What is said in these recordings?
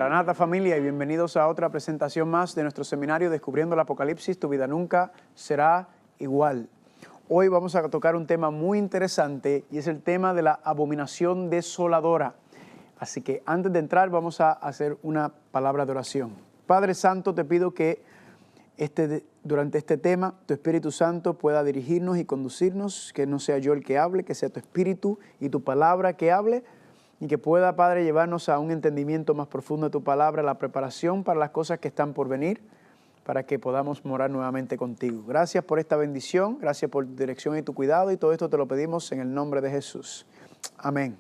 Maranata familia y bienvenidos a otra presentación más de nuestro seminario Descubriendo el Apocalipsis, tu vida nunca será igual. Hoy vamos a tocar un tema muy interesante y es el tema de la abominación desoladora. Así que antes de entrar vamos a hacer una palabra de oración. Padre Santo, te pido que durante este tema tu Espíritu Santo pueda dirigirnos y conducirnos, que no sea yo el que hable, que sea tu Espíritu y tu palabra que hable, y que pueda, Padre, llevarnos a un entendimiento más profundo de tu palabra, la preparación para las cosas que están por venir, para que podamos morar nuevamente contigo. Gracias por esta bendición, gracias por tu dirección y tu cuidado, y todo esto te lo pedimos en el nombre de Jesús. Amén.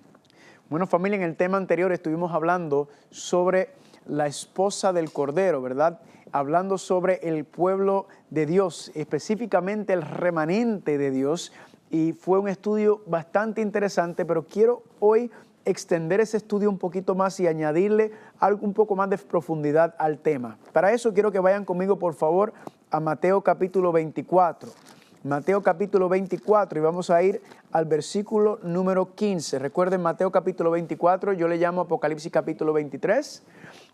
Bueno, familia, en el tema anterior estuvimos hablando sobre la esposa del Cordero, ¿verdad? Hablando sobre el pueblo de Dios, específicamente el remanente de Dios, y fue un estudio bastante interesante, pero quiero hoy extender ese estudio un poquito más y añadirle algo un poco más de profundidad al tema. Para eso quiero que vayan conmigo, por favor, a Mateo capítulo 24. Mateo capítulo 24 y vamos a ir al versículo número 15. Recuerden, Mateo capítulo 24, yo le llamo Apocalipsis capítulo 23,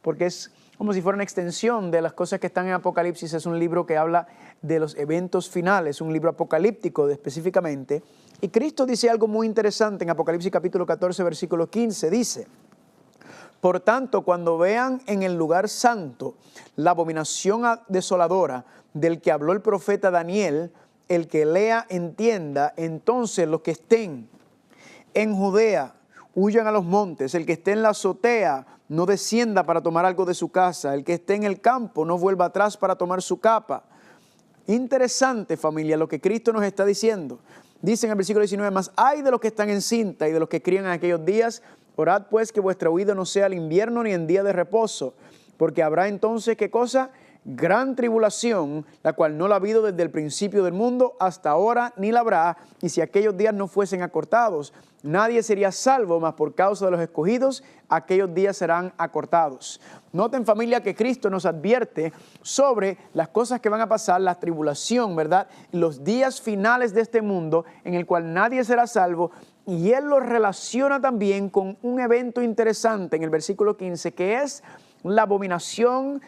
porque es como si fuera una extensión de las cosas que están en Apocalipsis. Es un libro que habla de los eventos finales, un libro apocalíptico específicamente. Y Cristo dice algo muy interesante en Apocalipsis capítulo 14, versículo 15. Dice: por tanto, cuando vean en el lugar santo la abominación desoladora del que habló el profeta Daniel, el que lea entienda, entonces los que estén en Judea huyan a los montes, el que esté en la azotea no descienda para tomar algo de su casa, el que esté en el campo no vuelva atrás para tomar su capa. Interesante, familia, lo que Cristo nos está diciendo. Dice en el versículo 19, más ay de los que están en cinta y de los que crían en aquellos días, orad pues que vuestra huida no sea al invierno ni en día de reposo, porque habrá entonces, ¿qué cosa? Gran tribulación, la cual no la ha habido desde el principio del mundo hasta ahora, ni la habrá, y si aquellos días no fuesen acortados, nadie sería salvo, mas por causa de los escogidos, aquellos días serán acortados. Noten, familia, que Cristo nos advierte sobre las cosas que van a pasar, la tribulación, ¿verdad? Los días finales de este mundo en el cual nadie será salvo, y Él lo relaciona también con un evento interesante en el versículo 15, que es la abominación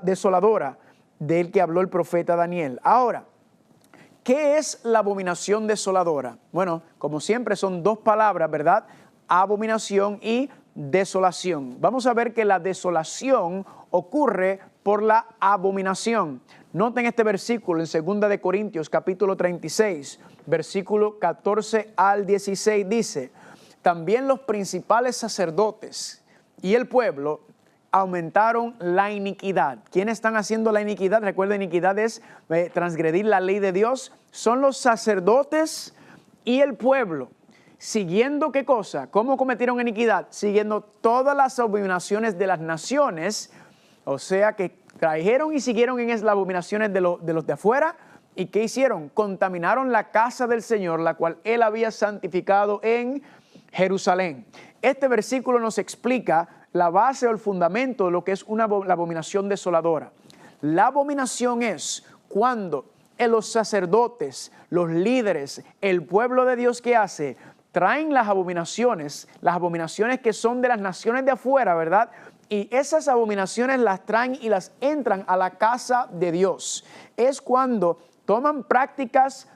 desoladora del que habló el profeta Daniel. Ahora, ¿qué es la abominación desoladora? Bueno, como siempre son dos palabras, ¿verdad? Abominación y desolación. Vamos a ver que la desolación ocurre por la abominación. Noten este versículo en 2 de Corintios capítulo 36, versículo 14 al 16 dice: también los principales sacerdotes y el pueblo aumentaron la iniquidad. ¿Quiénes están haciendo la iniquidad? Recuerden, iniquidad es transgredir la ley de Dios. Son los sacerdotes y el pueblo. Siguiendo, ¿qué cosa? ¿Cómo cometieron iniquidad? Siguiendo todas las abominaciones de las naciones. O sea que trajeron y siguieron en las abominaciones de los de afuera. ¿Y qué hicieron? Contaminaron la casa del Señor, la cual Él había santificado en Jerusalén. Este versículo nos explica la base o el fundamento de lo que es la abominación desoladora. La abominación es cuando los sacerdotes, los líderes, el pueblo de Dios, ¿qué hace? Traen las abominaciones que son de las naciones de afuera, ¿verdad? Y esas abominaciones las traen y las entran a la casa de Dios. Es cuando toman prácticas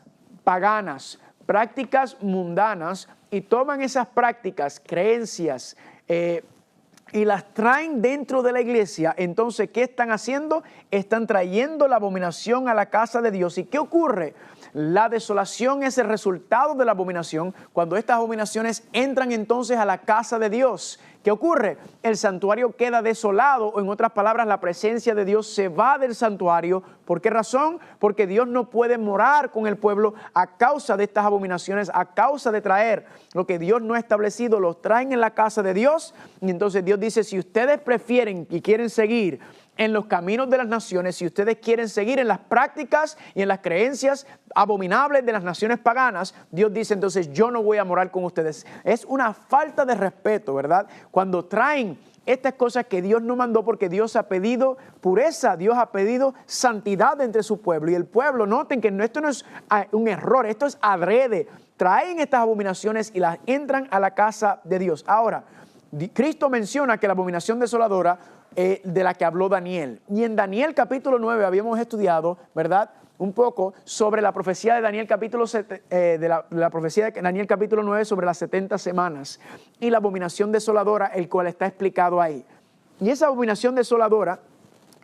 paganas, prácticas mundanas, y toman esas prácticas, creencias, y las traen dentro de la iglesia. Entonces, ¿qué están haciendo? Están trayendo la abominación a la casa de Dios. ¿Y qué ocurre? La desolación es el resultado de la abominación. Cuando estas abominaciones entran entonces a la casa de Dios, ¿qué ocurre? El santuario queda desolado, o en otras palabras, la presencia de Dios se va del santuario. ¿Por qué razón? Porque Dios no puede morar con el pueblo a causa de estas abominaciones, a causa de traer lo que Dios no ha establecido, los traen en la casa de Dios. Y entonces Dios dice: si ustedes prefieren y quieren seguir en los caminos de las naciones, si ustedes quieren seguir en las prácticas y en las creencias abominables de las naciones paganas, Dios dice entonces: yo no voy a morar con ustedes. Es una falta de respeto, ¿verdad? Cuando traen estas cosas que Dios no mandó, porque Dios ha pedido pureza, Dios ha pedido santidad entre su pueblo. Y el pueblo, noten que esto no es un error, esto es adrede. Traen estas abominaciones y las entran a la casa de Dios. Ahora, Cristo menciona que la abominación desoladora de la que habló Daniel. Y en Daniel capítulo 9 habíamos estudiado, ¿verdad?, un poco sobre la profecía de Daniel capítulo, la profecía de Daniel capítulo 9 sobre las 70 semanas y la abominación desoladora, el cual está explicado ahí. Y esa abominación desoladora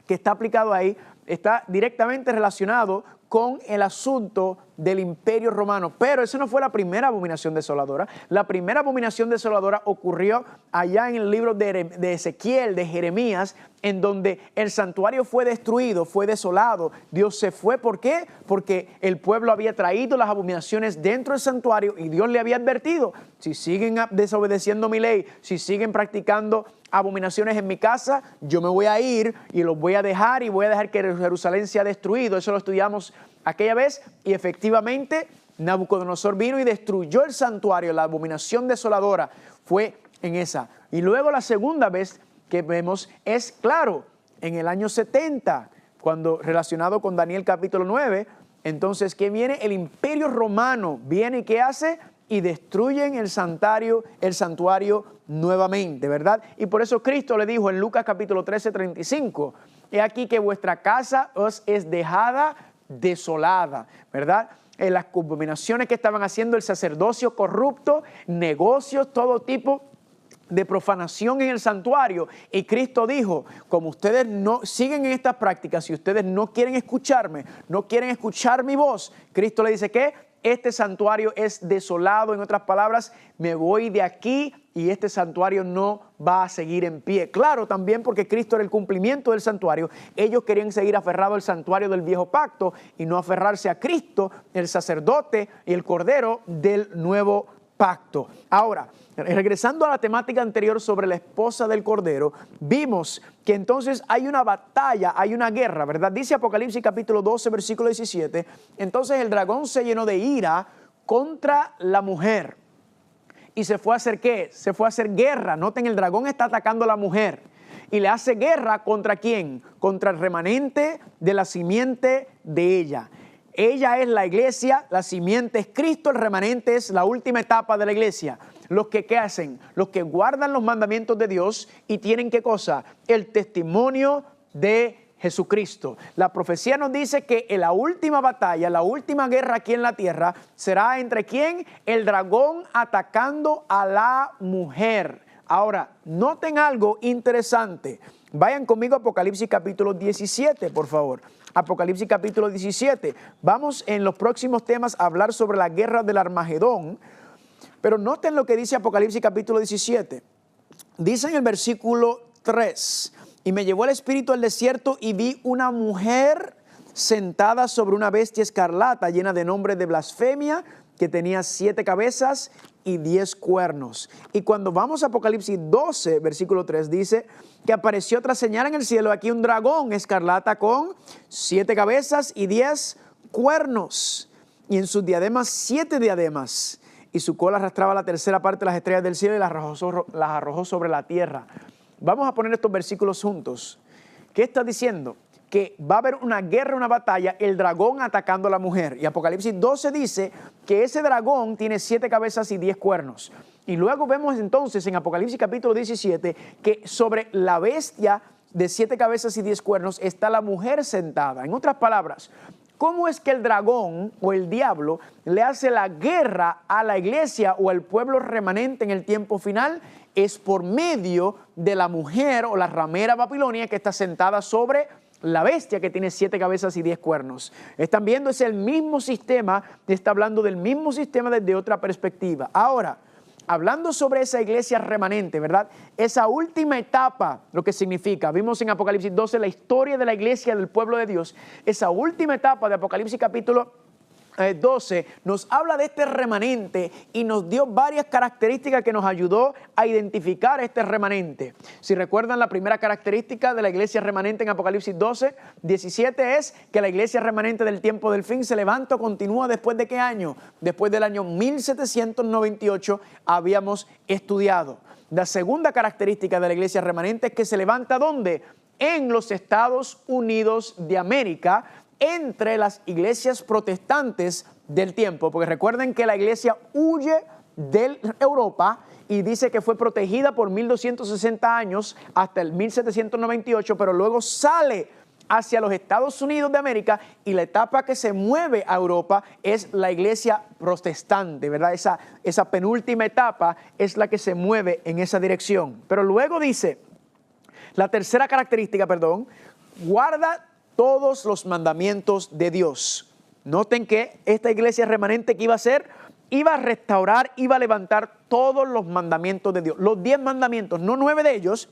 que está aplicado ahí está directamente relacionado con el asunto del Imperio Romano. Pero esa no fue la primera abominación desoladora. La primera abominación desoladora ocurrió allá en el libro de Ezequiel, de Jeremías, en donde el santuario fue destruido, fue desolado. Dios se fue. ¿Por qué? Porque el pueblo había traído las abominaciones dentro del santuario y Dios le había advertido: si siguen desobedeciendo mi ley, si siguen practicando abominaciones en mi casa, yo me voy a ir y los voy a dejar y voy a dejar que Jerusalén sea destruido. Eso lo estudiamos aquella vez y efectivamente Nabucodonosor vino y destruyó el santuario. La abominación desoladora fue en esa. Y luego la segunda vez que vemos es, claro, en el año 70, cuando relacionado con Daniel capítulo 9, entonces, ¿qué viene? El Imperio Romano viene y ¿qué hace? Y destruyen el santuario nuevamente, ¿verdad? Y por eso Cristo le dijo en Lucas capítulo 13:35, he aquí que vuestra casa os es dejada desolada, ¿verdad? Las abominaciones que estaban haciendo, el sacerdocio corrupto, negocios, todo tipo de profanación en el santuario. Y Cristo dijo: como ustedes no siguen en estas prácticas, si ustedes no quieren escucharme, no quieren escuchar mi voz, Cristo le dice que este santuario es desolado. En otras palabras, me voy de aquí y este santuario no va a seguir en pie. Claro, también porque Cristo era el cumplimiento del santuario. Ellos querían seguir aferrados al santuario del viejo pacto y no aferrarse a Cristo, el sacerdote y el cordero del nuevo pacto. Ahora, regresando a la temática anterior sobre la esposa del Cordero, vimos que entonces hay una batalla, hay una guerra, ¿verdad? Dice Apocalipsis capítulo 12, versículo 17, entonces el dragón se llenó de ira contra la mujer y se fue a hacer ¿qué? Se fue a hacer guerra. Noten, el dragón está atacando a la mujer y le hace guerra ¿contra quién? Contra el remanente de la simiente de ella. Ella es la iglesia, la simiente es Cristo, el remanente es la última etapa de la iglesia. Los que ¿qué hacen? Los que guardan los mandamientos de Dios y tienen ¿qué cosa? El testimonio de Jesucristo. La profecía nos dice que en la última batalla, la última guerra aquí en la tierra, será entre ¿quién? El dragón atacando a la mujer. Ahora, noten algo interesante. Vayan conmigo a Apocalipsis capítulo 17, por favor. Apocalipsis capítulo 17. Vamos en los próximos temas a hablar sobre la guerra del Armagedón. Pero noten lo que dice Apocalipsis capítulo 17. Dice en el versículo 3. Y me llevó el Espíritu al desierto y vi una mujer sentada sobre una bestia escarlata llena de nombres de blasfemia, que tenía 7 cabezas y 10 cuernos. Y cuando vamos a Apocalipsis 12, versículo 3, dice que apareció otra señal en el cielo, aquí un dragón escarlata con 7 cabezas y 10 cuernos, y en sus diademas 7 diademas, y su cola arrastraba la tercera parte de las estrellas del cielo y las arrojó sobre la tierra. Vamos a poner estos versículos juntos. ¿Qué está diciendo? Que va a haber una guerra, una batalla, el dragón atacando a la mujer. Y Apocalipsis 12 dice que ese dragón tiene 7 cabezas y 10 cuernos. Y luego vemos entonces en Apocalipsis capítulo 17 que sobre la bestia de 7 cabezas y 10 cuernos está la mujer sentada. En otras palabras, ¿cómo es que el dragón o el diablo le hace la guerra a la iglesia o al pueblo remanente en el tiempo final? Es por medio de la mujer o la ramera babilonia que está sentada sobre la bestia que tiene 7 cabezas y 10 cuernos. Están viendo, es el mismo sistema, está hablando del mismo sistema desde otra perspectiva. Ahora, hablando sobre esa iglesia remanente, ¿verdad? Esa última etapa, lo que significa, vimos en Apocalipsis 12 la historia de la iglesia del pueblo de Dios. Esa última etapa de Apocalipsis capítulo 12 nos habla de este remanente y nos dio varias características que nos ayudó a identificar este remanente. Si recuerdan, la primera característica de la iglesia remanente en Apocalipsis 12, 17 es que la iglesia remanente del tiempo del fin se levanta o continúa después de ¿qué año? Después del año 1798 habíamos estudiado. La segunda característica de la iglesia remanente es que se levanta ¿dónde? En los Estados Unidos de América, entre las iglesias protestantes del tiempo, porque recuerden que la iglesia huye de Europa y dice que fue protegida por 1260 años hasta el 1798, pero luego sale hacia los Estados Unidos de América y la etapa que se mueve a Europa es la iglesia protestante, ¿verdad? Esa penúltima etapa es la que se mueve en esa dirección. Pero luego dice, la tercera característica, guarda todos los mandamientos de Dios. Noten que esta iglesia remanente que iba a hacer, iba a restaurar, iba a levantar todos los mandamientos de Dios. Los 10 mandamientos, no 9 de ellos,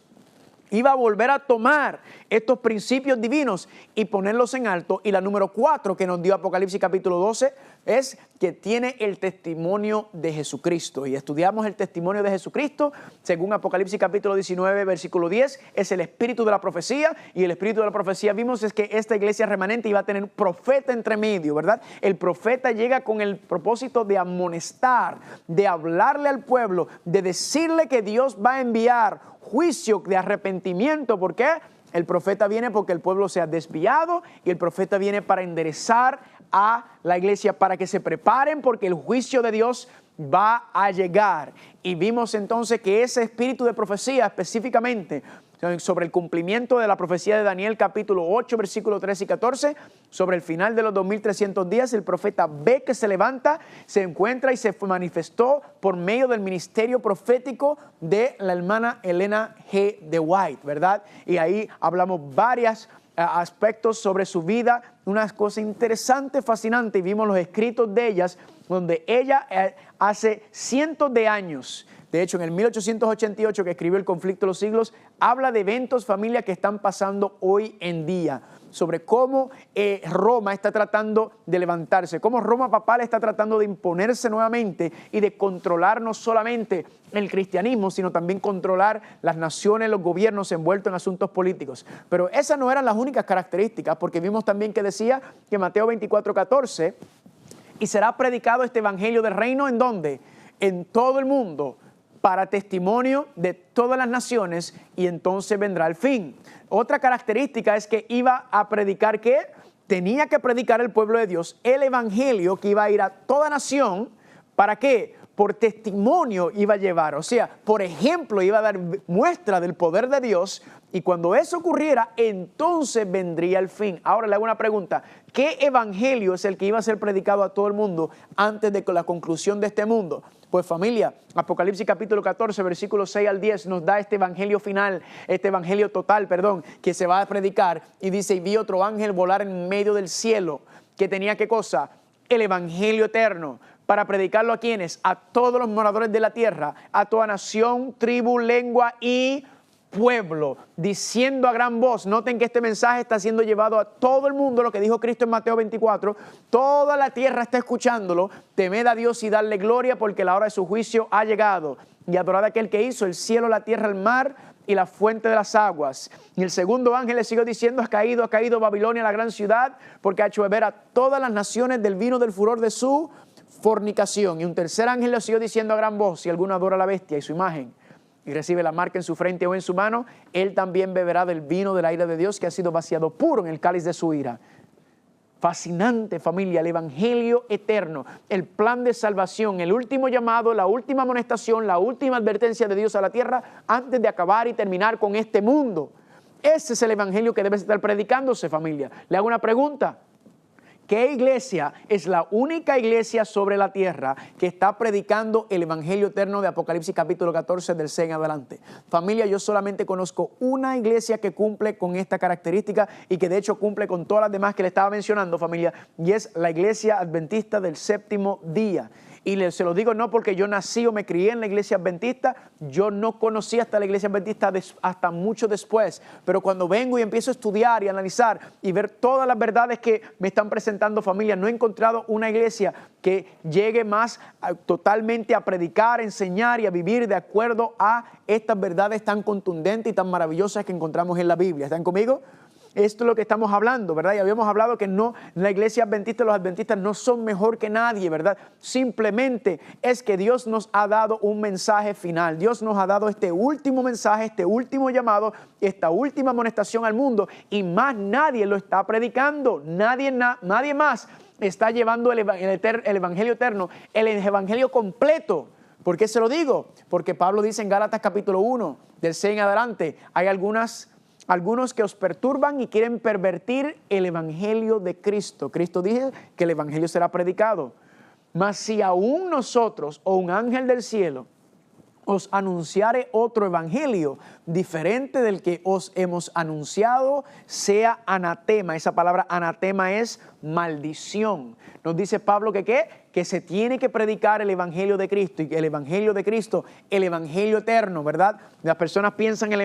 iba a volver a tomar estos principios divinos y ponerlos en alto. Y la número 4 que nos dio Apocalipsis capítulo 12 es que tiene el testimonio de Jesucristo. Y estudiamos el testimonio de Jesucristo según Apocalipsis capítulo 19 versículo 10. Es el espíritu de la profecía, y el espíritu de la profecía vimos es que esta iglesia remanente iba a tener un profeta entre medio, ¿verdad? El profeta llega con el propósito de amonestar, de hablarle al pueblo, de decirle que Dios va a enviar juicio de arrepentimiento. ¿Por qué? El profeta viene porque el pueblo se ha desviado, y el profeta viene para enderezar a la iglesia, para que se preparen porque el juicio de Dios va a llegar. Y vimos entonces que ese espíritu de profecía específicamente sobre el cumplimiento de la profecía de Daniel capítulo 8 versículos 13 y 14, sobre el final de los 2300 días, el profeta ve que se levanta, se encuentra y se manifestó por medio del ministerio profético de la hermana Elena G. de White, ¿verdad? Y ahí hablamos varios aspectos sobre su vida, unas cosas interesantes, fascinantes, y vimos los escritos de ellas, donde ella hace cientos de años, de hecho en el 1888 que escribió El conflicto de los siglos, habla de eventos, familia, que están pasando hoy en día, sobre cómo Roma está tratando de levantarse, cómo Roma papal está tratando de imponerse nuevamente y de controlar no solamente el cristianismo, sino también controlar las naciones, los gobiernos envueltos en asuntos políticos. Pero esas no eran las únicas características, porque vimos también que decía que Mateo 24:14, y será predicado este evangelio del reino, ¿en dónde? En todo el mundo, para testimonio de todas las naciones, y entonces vendrá el fin. Otra característica es que iba a predicar, ¿qué? Tenía que predicar el pueblo de Dios el evangelio, que iba a ir a toda nación. ¿Para qué? Por testimonio iba a llevar, o sea, por ejemplo, iba a dar muestra del poder de Dios, y cuando eso ocurriera, entonces vendría el fin. Ahora le hago una pregunta: ¿qué evangelio es el que iba a ser predicado a todo el mundo antes de la conclusión de este mundo? Pues familia, Apocalipsis capítulo 14, versículos 6 al 10 nos da este evangelio final, este evangelio total, que se va a predicar. Y dice, y vi otro ángel volar en medio del cielo, que tenía, ¿qué cosa? El evangelio eterno, para predicarlo ¿a quiénes? A todos los moradores de la tierra, a toda nación, tribu, lengua y pueblo, diciendo a gran voz. Noten que este mensaje está siendo llevado a todo el mundo, lo que dijo Cristo en Mateo 24, toda la tierra está escuchándolo: temed a Dios y darle gloria, porque la hora de su juicio ha llegado, y adorad a aquel que hizo el cielo, la tierra, el mar y la fuente de las aguas. Y el segundo ángel le siguió diciendo, ha caído Babilonia, la gran ciudad, porque ha hecho beber a todas las naciones del vino del furor de su fornicación. Y un tercer ángel le siguió diciendo a gran voz, si alguno adora a la bestia y su imagen, y recibe la marca en su frente o en su mano, él también beberá del vino de la ira de Dios, que ha sido vaciado puro en el cáliz de su ira. Fascinante, familia, el evangelio eterno, el plan de salvación, el último llamado, la última amonestación, la última advertencia de Dios a la tierra antes de acabar y terminar con este mundo. Ese es el evangelio que debe estar predicándose, familia. Le hago una pregunta: ¿qué iglesia es la única iglesia sobre la tierra que está predicando el evangelio eterno de Apocalipsis capítulo 14 del 6 en adelante? Familia, yo solamente conozco una iglesia que cumple con esta característica, y que de hecho cumple con todas las demás que le estaba mencionando, familia, y es la iglesia adventista del séptimo día. Y se lo digo no porque yo nací o me crié en la iglesia adventista, yo no conocí hasta la iglesia adventista hasta mucho después, pero cuando vengo y empiezo a estudiar y analizar y ver todas las verdades que me están presentando, familia, no he encontrado una iglesia que llegue más totalmente a predicar, enseñar y a vivir de acuerdo a estas verdades tan contundentes y tan maravillosas que encontramos en la Biblia. ¿Están conmigo? Esto es lo que estamos hablando, ¿verdad? Y habíamos hablado que no, la iglesia adventista, los adventistas no son mejor que nadie, ¿verdad? Simplemente es que Dios nos ha dado un mensaje final. Dios nos ha dado este último mensaje, este último llamado, esta última amonestación al mundo, y más nadie lo está predicando. Nadie más está llevando el evangelio eterno, el evangelio completo. ¿Por qué se lo digo? Porque Pablo dice en Gálatas capítulo 1, del 6 en adelante, hay algunos que os perturban y quieren pervertir el evangelio de Cristo. Cristo dice que el evangelio será predicado. Mas si aún nosotros o un ángel del cielo os anunciare otro evangelio diferente del que os hemos anunciado, sea anatema. Esa palabra anatema es maldición. Nos dice Pablo que ¿qué? Que se tiene que predicar el evangelio de Cristo, y el evangelio de Cristo, el evangelio eterno, ¿verdad? Las personas piensan en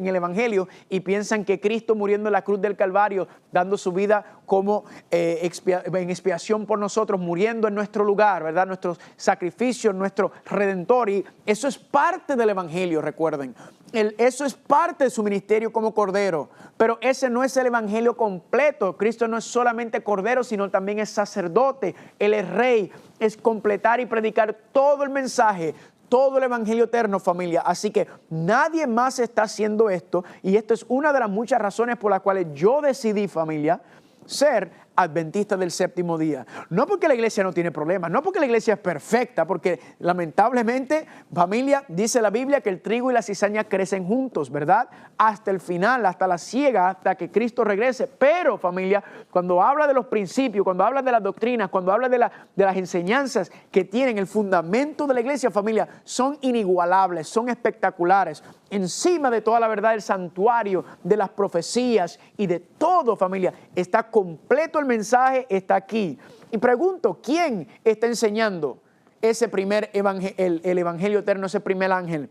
el evangelio y piensan que Cristo muriendo en la cruz del Calvario, dando su vida como en expiación por nosotros, muriendo en nuestro lugar, ¿verdad? Nuestro sacrificio, nuestro redentor, y eso es parte del evangelio, recuerden. Eso es parte de su ministerio como cordero, pero ese no es el evangelio completo. Cristo no es solamente cordero, sino también es sacerdote, Él es rey, es completar y predicar todo el mensaje, todo el evangelio eterno, familia. Así que nadie más está haciendo esto, y esto es una de las muchas razones por las cuales yo decidí, familia, ser adventista del séptimo día. No porque la iglesia no tiene problemas, no porque la iglesia es perfecta, porque lamentablemente, familia, dice la Biblia que el trigo y la cizaña crecen juntos, ¿verdad? Hasta el final, hasta la siega, hasta que Cristo regrese. Pero, familia, cuando habla de los principios, cuando habla de las doctrinas, cuando habla de las enseñanzas que tienen el fundamento de la iglesia, familia, son inigualables, son espectaculares. Encima de toda la verdad del santuario, de las profecías y de todo, familia, está completo. El mensaje está aquí. Y pregunto, ¿quién está enseñando ese primer evangelio, el evangelio eterno, ese primer ángel?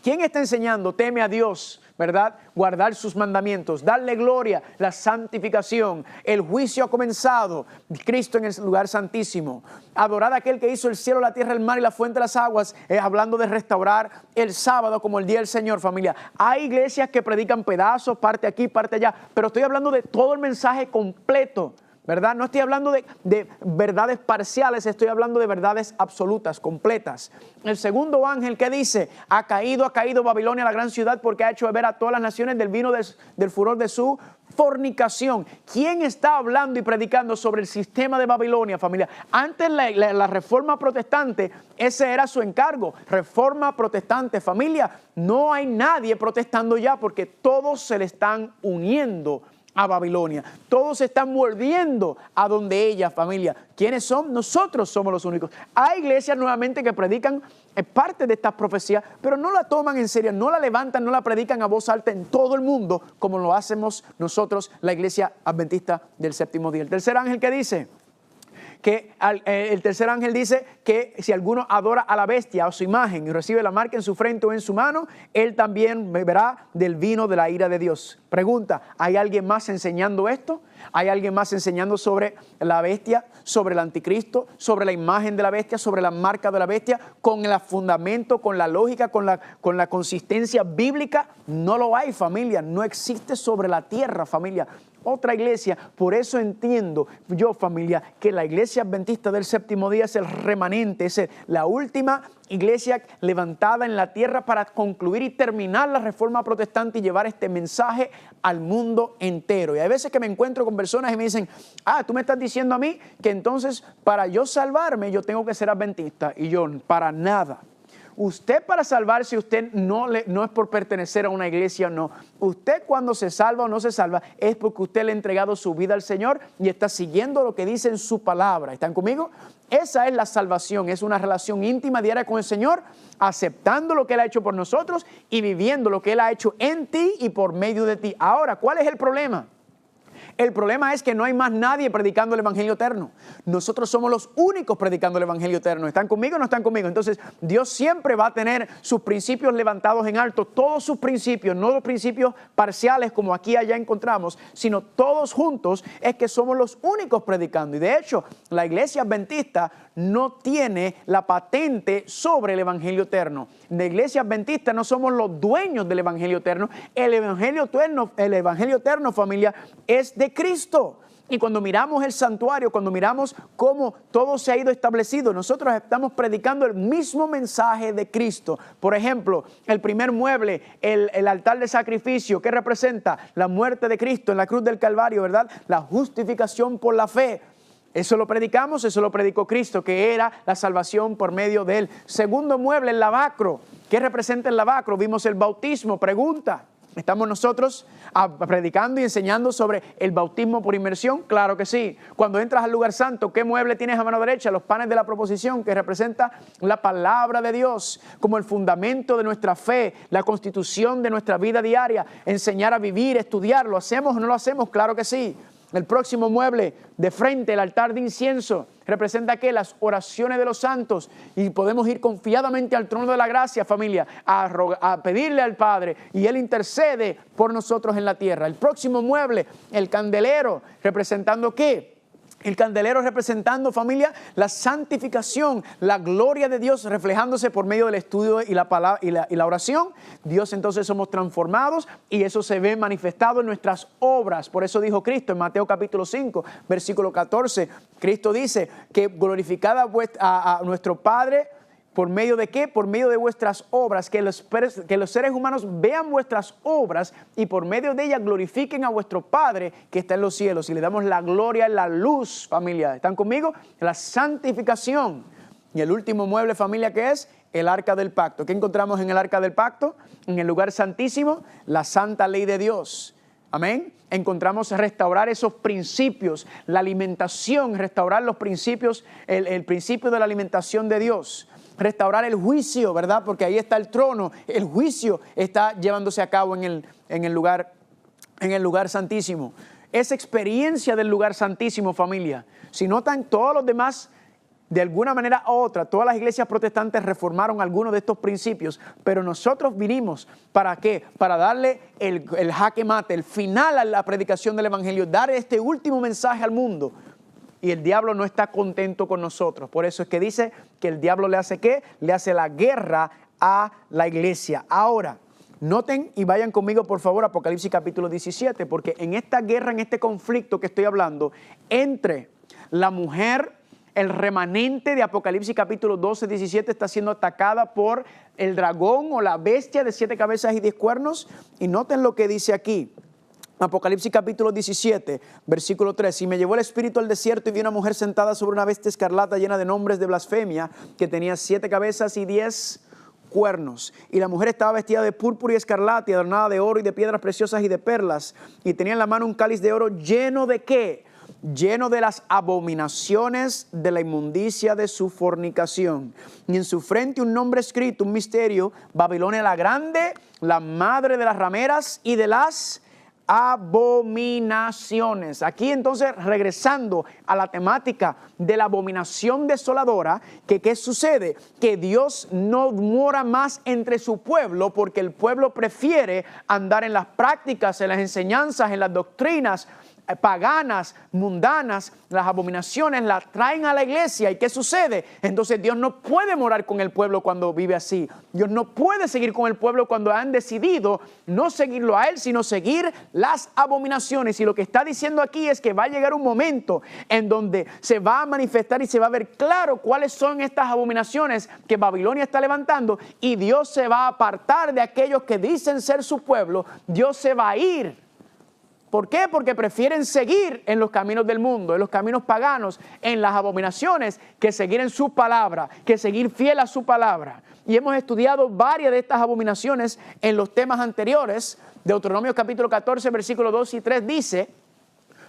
¿Quién está enseñando? Teme a Dios, ¿verdad? Guardar sus mandamientos, darle gloria, la santificación. El juicio ha comenzado. Cristo en el lugar santísimo. Adorar a aquel que hizo el cielo, la tierra, el mar y la fuente de las aguas. Hablando de restaurar el sábado como el día del Señor, familia. Hay iglesias que predican pedazos, parte aquí, parte allá. Pero estoy hablando de todo el mensaje completo, ¿verdad? No estoy hablando de verdades parciales, estoy hablando de verdades absolutas, completas. El segundo ángel, ¿qué dice? Ha caído Babilonia, la gran ciudad, porque ha hecho beber a todas las naciones del vino del furor de su fornicación. ¿Quién está hablando y predicando sobre el sistema de Babilonia, familia? Antes la reforma protestante, ese era su encargo. Reforma protestante, familia. No hay nadie protestando ya, porque todos se le están uniendo a Babilonia. Todos se están volviendo a donde ella, familia. ¿Quiénes son? Nosotros somos los únicos. Hay iglesias nuevamente que predican parte de estas profecías, pero no la toman en serio, no la levantan, no la predican a voz alta en todo el mundo, como lo hacemos nosotros, la iglesia adventista del séptimo día. El tercer ángel, ¿qué dice? El tercer ángel dice que si alguno adora a la bestia o su imagen y recibe la marca en su frente o en su mano, él también beberá del vino de la ira de Dios. Pregunta, ¿hay alguien más enseñando esto? ¿Hay alguien más enseñando sobre la bestia, sobre el anticristo, sobre la imagen de la bestia, sobre la marca de la bestia, con el fundamento, con la lógica, con la consistencia bíblica? No lo hay, familia. No existe sobre la tierra, familia, otra iglesia. Por eso entiendo yo, familia, que la iglesia adventista del séptimo día es el remanente, es la última iglesia levantada en la tierra para concluir y terminar la reforma protestante y llevar este mensaje al mundo entero. Y hay veces que me encuentro con personas y me dicen, tú me estás diciendo a mí que entonces para yo salvarme yo tengo que ser adventista. Y yo, para nada. Usted, para salvarse, usted no es por pertenecer a una iglesia, no. Usted, cuando se salva o no se salva, es porque usted le ha entregado su vida al Señor y está siguiendo lo que dice en su palabra. ¿Están conmigo? Esa es la salvación, es una relación íntima diaria con el Señor, aceptando lo que Él ha hecho por nosotros y viviendo lo que Él ha hecho en ti y por medio de ti. Ahora, ¿cuál es el problema? El problema es que no hay más nadie predicando el evangelio eterno. Nosotros somos los únicos predicando el evangelio eterno. ¿Están conmigo o no están conmigo? Entonces, Dios siempre va a tener sus principios levantados en alto, todos sus principios, no los principios parciales como aquí y allá encontramos, sino todos juntos. Es que somos los únicos predicando. Y de hecho, la iglesia adventista no tiene la patente sobre el evangelio eterno. La iglesia adventista no somos los dueños del evangelio eterno. El evangelio eterno, familia, es de Cristo. Y cuando miramos el santuario, cuando miramos cómo todo se ha ido establecido, nosotros estamos predicando el mismo mensaje de Cristo. Por ejemplo, el primer mueble, el altar de sacrificio, ¿qué representa? La muerte de Cristo en la cruz del Calvario, ¿verdad? La justificación por la fe. Eso lo predicamos, eso lo predicó Cristo, que era la salvación por medio de Él. Segundo mueble, el lavacro. ¿Qué representa el lavacro? Vimos el bautismo. Pregunta, ¿estamos nosotros predicando y enseñando sobre el bautismo por inmersión? Claro que sí. Cuando entras al lugar santo, ¿qué mueble tienes a mano derecha? Los panes de la proposición, que representa la palabra de Dios como el fundamento de nuestra fe, la constitución de nuestra vida diaria, enseñar a vivir, estudiar. ¿Lo hacemos o no lo hacemos? Claro que sí. El próximo mueble de frente, el altar de incienso, representa que las oraciones de los santos, y podemos ir confiadamente al trono de la gracia, familia, a pedirle al Padre, y Él intercede por nosotros en la tierra. El próximo mueble, el candelero, representando ¿qué? El candelero representando, familia, la santificación, la gloria de Dios reflejándose por medio del estudio y la palabra y la oración. Dios, entonces somos transformados y eso se ve manifestado en nuestras obras. Por eso dijo Cristo en Mateo capítulo 5, versículo 14. Cristo dice que glorificad a nuestro Padre. ¿Por medio de qué? Por medio de vuestras obras, que los seres humanos vean vuestras obras y por medio de ellas glorifiquen a vuestro Padre que está en los cielos. Y le damos la gloria, la luz, familia. ¿Están conmigo? La santificación. Y el último mueble, familia, ¿qué es? El arca del pacto. ¿Qué encontramos en el arca del pacto? En el lugar santísimo, la santa ley de Dios. Amén. Encontramos restaurar esos principios, la alimentación, restaurar los principios, el principio de la alimentación de Dios. Restaurar el juicio, ¿verdad? Porque ahí está el trono. El juicio está llevándose a cabo en el lugar santísimo. Esa experiencia del lugar santísimo, familia. Si notan, todos los demás, de alguna manera u otra, todas las iglesias protestantes reformaron algunos de estos principios, pero nosotros vinimos, ¿para qué? Para darle el jaque mate, el final a la predicación del evangelio, dar este último mensaje al mundo. Y el diablo no está contento con nosotros. Por eso es que dice que el diablo le hace ¿qué? Le hace la guerra a la iglesia. Ahora, noten y vayan conmigo por favor Apocalipsis capítulo 17, porque en esta guerra, en este conflicto que estoy hablando, entre la mujer, el remanente de Apocalipsis capítulo 12, 17 está siendo atacada por el dragón o la bestia de 7 cabezas y 10 cuernos. Y noten lo que dice aquí. Apocalipsis capítulo 17, versículo 3. Y me llevó el espíritu al desierto y vi una mujer sentada sobre una bestia escarlata llena de nombres de blasfemia, que tenía 7 cabezas y 10 cuernos. Y la mujer estaba vestida de púrpura y escarlata y adornada de oro y de piedras preciosas y de perlas. Y tenía en la mano un cáliz de oro lleno de ¿qué? Lleno de las abominaciones de la inmundicia de su fornicación. Y en su frente un nombre escrito, un misterio: Babilonia la grande, la madre de las rameras y de las abominaciones. Aquí entonces regresando a la temática de la abominación desoladora, que ¿qué sucede? Que Dios no mora más entre su pueblo porque el pueblo prefiere andar en las prácticas, en las enseñanzas, en las doctrinas paganas, mundanas. Las abominaciones las traen a la iglesia. ¿Y qué sucede? Entonces Dios no puede morar con el pueblo cuando vive así. Dios no puede seguir con el pueblo cuando han decidido no seguirlo a Él, sino seguir las abominaciones. Y lo que está diciendo aquí es que va a llegar un momento en donde se va a manifestar y se va a ver claro cuáles son estas abominaciones que Babilonia está levantando, y Dios se va a apartar de aquellos que dicen ser su pueblo. Dios se va a ir. ¿Por qué? Porque prefieren seguir en los caminos del mundo, en los caminos paganos, en las abominaciones, que seguir en su palabra, que seguir fiel a su palabra. Y hemos estudiado varias de estas abominaciones en los temas anteriores. Deuteronomio capítulo 14, versículos 2 y 3 dice: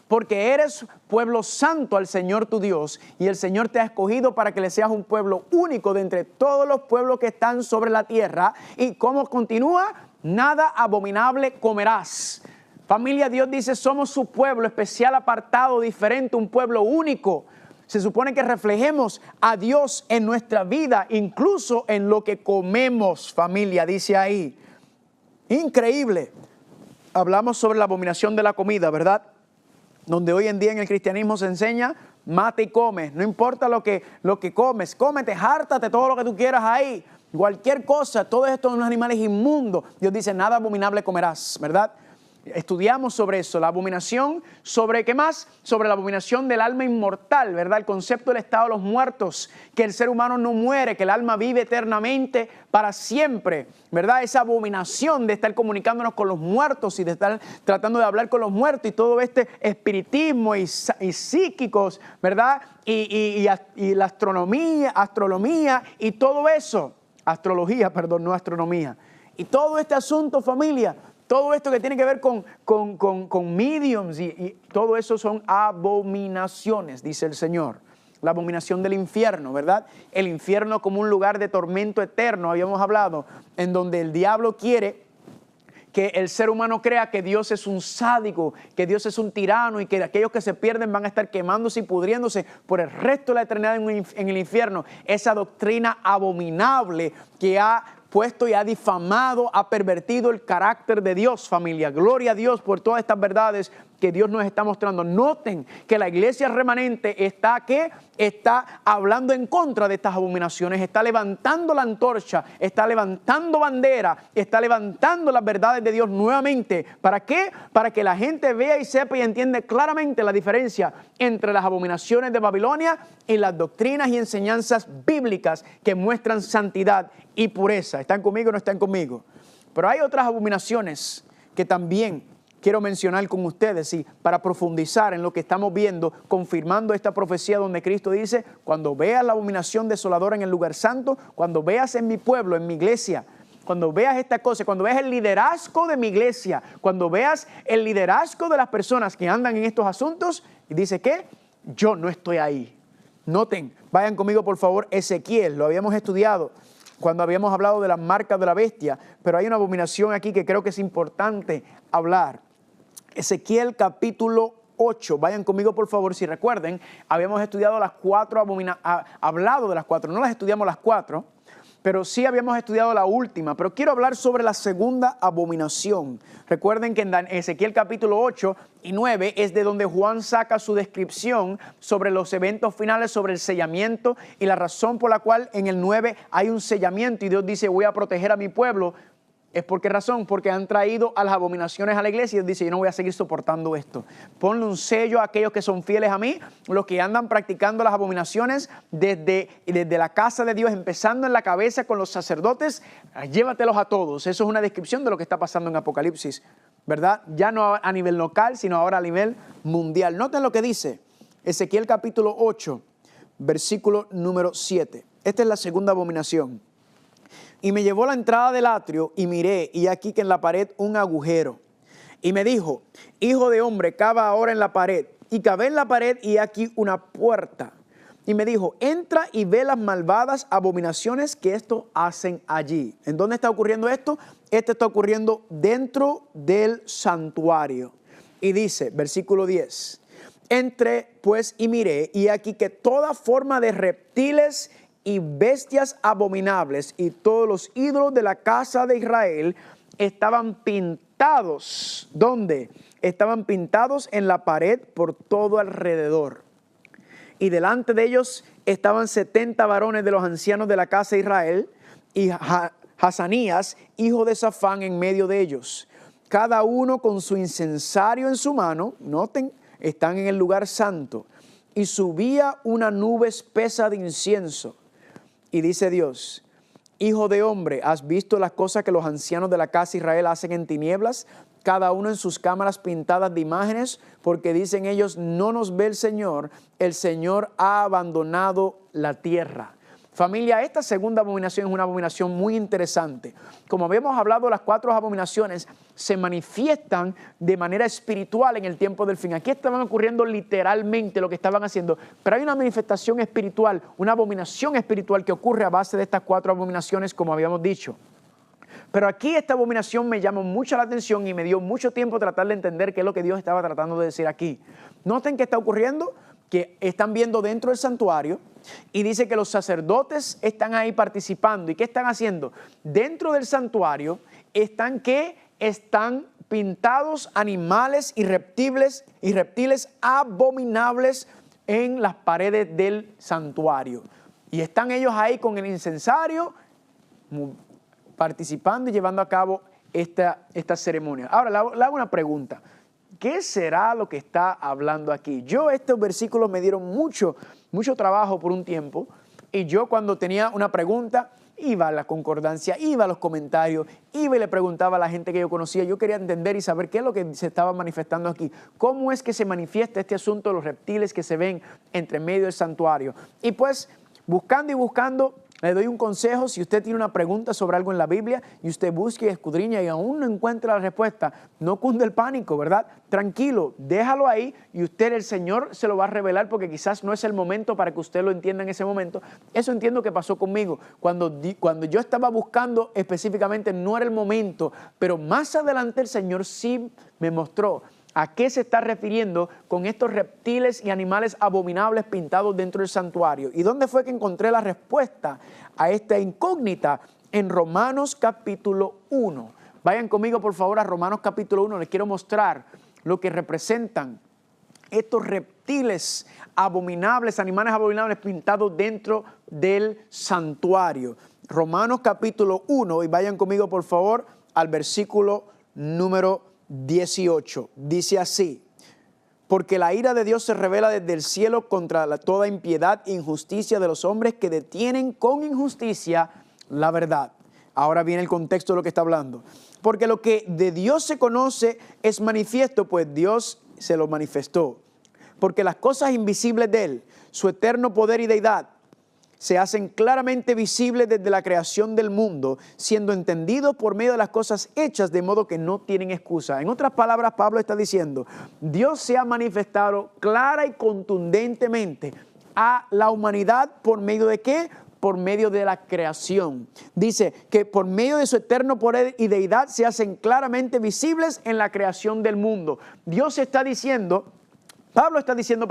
porque eres pueblo santo al Señor tu Dios, y el Señor te ha escogido para que le seas un pueblo único de entre todos los pueblos que están sobre la tierra. Y ¿cómo continúa? Nada abominable comerás. Familia, Dios dice, somos su pueblo especial, apartado, diferente, un pueblo único. Se supone que reflejemos a Dios en nuestra vida, incluso en lo que comemos, familia, dice ahí. Increíble. Hablamos sobre la abominación de la comida, ¿verdad? Donde hoy en día en el cristianismo se enseña, mata y come. No importa lo que comes, cómete, hártate todo lo que tú quieras ahí. Cualquier cosa, todos estos son animales inmundos. Dios dice, nada abominable comerás, ¿verdad? estudiamos sobre eso, la abominación, ¿sobre qué más? Sobre la abominación del alma inmortal, ¿verdad? El concepto del estado de los muertos, que el ser humano no muere, que el alma vive eternamente para siempre, ¿verdad? Esa abominación de estar comunicándonos con los muertos y de estar tratando de hablar con los muertos y todo este espiritismo y psíquicos, ¿verdad? Y la astrología y todo eso, astrología, perdón, no astronomía. Y todo este asunto, familia, todo esto que tiene que ver con mediums y todo eso son abominaciones, dice el Señor. La abominación del infierno, ¿verdad? El infierno como un lugar de tormento eterno, habíamos hablado, en donde el diablo quiere que el ser humano crea que Dios es un sádico, que Dios es un tirano y que aquellos que se pierden van a estar quemándose y pudriéndose por el resto de la eternidad en el infierno. Esa doctrina abominable que ha puesto y ha difamado, ha pervertido el carácter de Dios, familia. Gloria a Dios por todas estas verdades que Dios nos está mostrando. Noten que la iglesia remanente está hablando en contra de estas abominaciones, está levantando la antorcha, está levantando bandera, está levantando las verdades de Dios nuevamente. ¿Para qué? Para que la gente vea y sepa y entienda claramente la diferencia entre las abominaciones de Babilonia y las doctrinas y enseñanzas bíblicas que muestran santidad y pureza. ¿Están conmigo o no están conmigo? Pero hay otras abominaciones que también quiero mencionar con ustedes, y para profundizar en lo que estamos viendo, confirmando esta profecía donde Cristo dice: cuando veas la abominación desoladora en el lugar santo, cuando veas en mi pueblo, en mi iglesia, cuando veas esta cosa, cuando veas el liderazgo de mi iglesia, cuando veas el liderazgo de las personas que andan en estos asuntos, y dice que yo no estoy ahí. Noten, vayan conmigo por favor, Ezequiel, lo habíamos estudiado cuando habíamos hablado de las marcas de la bestia, pero hay una abominación aquí que creo que es importante hablar. Ezequiel capítulo 8, vayan conmigo por favor, si recuerden, habíamos estudiado las cuatro hablado de las cuatro, no las estudiamos las cuatro, pero sí habíamos estudiado la última, pero quiero hablar sobre la segunda abominación. Recuerden que en Ezequiel capítulo 8 y 9 es de donde Juan saca su descripción sobre los eventos finales, sobre el sellamiento y la razón por la cual en el 9 hay un sellamiento y Dios dice: voy a proteger a mi pueblo. ¿Es por qué razón? Porque han traído a las abominaciones a la iglesia y Dios dice: yo no voy a seguir soportando esto. Ponle un sello a aquellos que son fieles a mí, los que andan practicando las abominaciones desde la casa de Dios, empezando en la cabeza con los sacerdotes, llévatelos a todos. Eso es una descripción de lo que está pasando en Apocalipsis, ¿verdad? Ya no a nivel local, sino ahora a nivel mundial. Noten lo que dice Ezequiel capítulo 8, versículo número 7. Esta es la segunda abominación. Y me llevó a la entrada del atrio y miré, y aquí que en la pared un agujero. Y me dijo: hijo de hombre, cava ahora en la pared. Y cavé en la pared y aquí una puerta. Y me dijo: entra y ve las malvadas abominaciones que esto hacen allí. ¿En dónde está ocurriendo esto? Esto está ocurriendo dentro del santuario. Y dice, versículo 10. Entré pues y miré, y aquí que toda forma de reptiles y bestias abominables y todos los ídolos de la casa de Israel estaban pintados. ¿Dónde? Estaban pintados en la pared por todo alrededor. Y delante de ellos estaban 70 varones de los ancianos de la casa de Israel y Hazanías, hijo de Safán, en medio de ellos. Cada uno con su incensario en su mano. Noten, están en el lugar santo. Y subía una nube espesa de incienso. Y dice Dios: hijo de hombre, ¿has visto las cosas que los ancianos de la casa de Israel hacen en tinieblas? Cada uno en sus cámaras pintadas de imágenes, porque dicen ellos: no nos ve el Señor ha abandonado la tierra. Familia, esta segunda abominación es una abominación muy interesante. Como habíamos hablado, las cuatro abominaciones se manifiestan de manera espiritual en el tiempo del fin. Aquí estaban ocurriendo literalmente lo que estaban haciendo, pero hay una manifestación espiritual, una abominación espiritual que ocurre a base de estas cuatro abominaciones, como habíamos dicho. Pero aquí esta abominación me llamó mucho la atención y me dio mucho tiempo tratar de entender qué es lo que Dios estaba tratando de decir aquí. Noten qué está ocurriendo, que están viendo dentro del santuario y dice que los sacerdotes están ahí participando. ¿Y qué están haciendo? Dentro del santuario están pintados animales y reptiles abominables en las paredes del santuario. Y están ellos ahí con el incensario participando y llevando a cabo esta ceremonia. Ahora, le hago una pregunta. ¿Qué será lo que está hablando aquí? Estos versículos me dieron mucho trabajo por un tiempo, y yo cuando tenía una pregunta, iba a la concordancia, iba a los comentarios, iba y le preguntaba a la gente que yo conocía. Yo quería entender y saber qué es lo que se estaba manifestando aquí. ¿Cómo es que se manifiesta este asunto de los reptiles que se ven entre medio del santuario? Y pues, buscando y buscando, le doy un consejo. Si usted tiene una pregunta sobre algo en la Biblia y usted busca y escudriña y aún no encuentra la respuesta, no cunde el pánico, ¿verdad? Tranquilo, déjalo ahí y el Señor se lo va a revelar, porque quizás no es el momento para que usted lo entienda en ese momento. Eso entiendo que pasó conmigo. Cuando yo estaba buscando específicamente, no era el momento, pero más adelante el Señor sí me mostró a qué se está refiriendo con estos reptiles y animales abominables pintados dentro del santuario. ¿Y dónde fue que encontré la respuesta a esta incógnita? En Romanos capítulo 1. Vayan conmigo por favor a Romanos capítulo 1. Les quiero mostrar lo que representan estos reptiles abominables, animales abominables pintados dentro del santuario. Romanos capítulo 1, y vayan conmigo por favor al versículo número 18. Dice así: porque la ira de Dios se revela desde el cielo contra toda impiedad e injusticia de los hombres que detienen con injusticia la verdad. Ahora viene el contexto de lo que está hablando. Porque lo que de Dios se conoce es manifiesto, pues Dios se lo manifestó. Porque las cosas invisibles de Él, su eterno poder y deidad, se hacen claramente visibles desde la creación del mundo, siendo entendidos por medio de las cosas hechas, de modo que no tienen excusa. En otras palabras, Pablo está diciendo, Dios se ha manifestado clara y contundentemente a la humanidad ¿por medio de qué? Por medio de la creación. Dice que por medio de su eterno poder y deidad se hacen claramente visibles en la creación del mundo. Pablo está diciendo,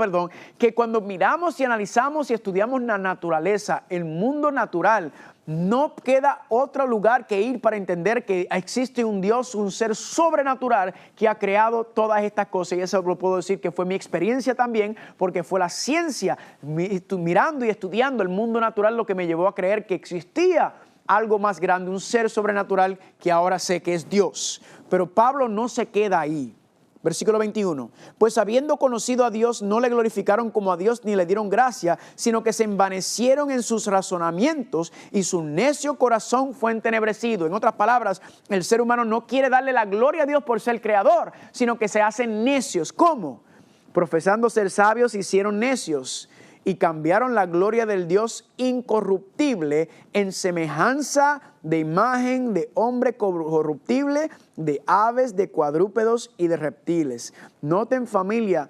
que cuando miramos y analizamos y estudiamos la naturaleza, el mundo natural, no queda otro lugar que ir para entender que existe un Dios, un ser sobrenatural que ha creado todas estas cosas. Y eso lo puedo decir que fue mi experiencia también, porque fue la ciencia, mirando y estudiando el mundo natural, lo que me llevó a creer que existía algo más grande, un ser sobrenatural que ahora sé que es Dios. Pero Pablo no se queda ahí. Versículo 21, pues habiendo conocido a Dios, no le glorificaron como a Dios ni le dieron gracia, sino que se envanecieron en sus razonamientos y su necio corazón fue entenebrecido. En otras palabras, el ser humano no quiere darle la gloria a Dios por ser creador, sino que se hacen necios. ¿Cómo? Profesando ser sabios, se hicieron necios y cambiaron la gloria del Dios incorruptible en semejanza de imagen de hombre corruptible, de aves, de cuadrúpedos y de reptiles. Noten, familia,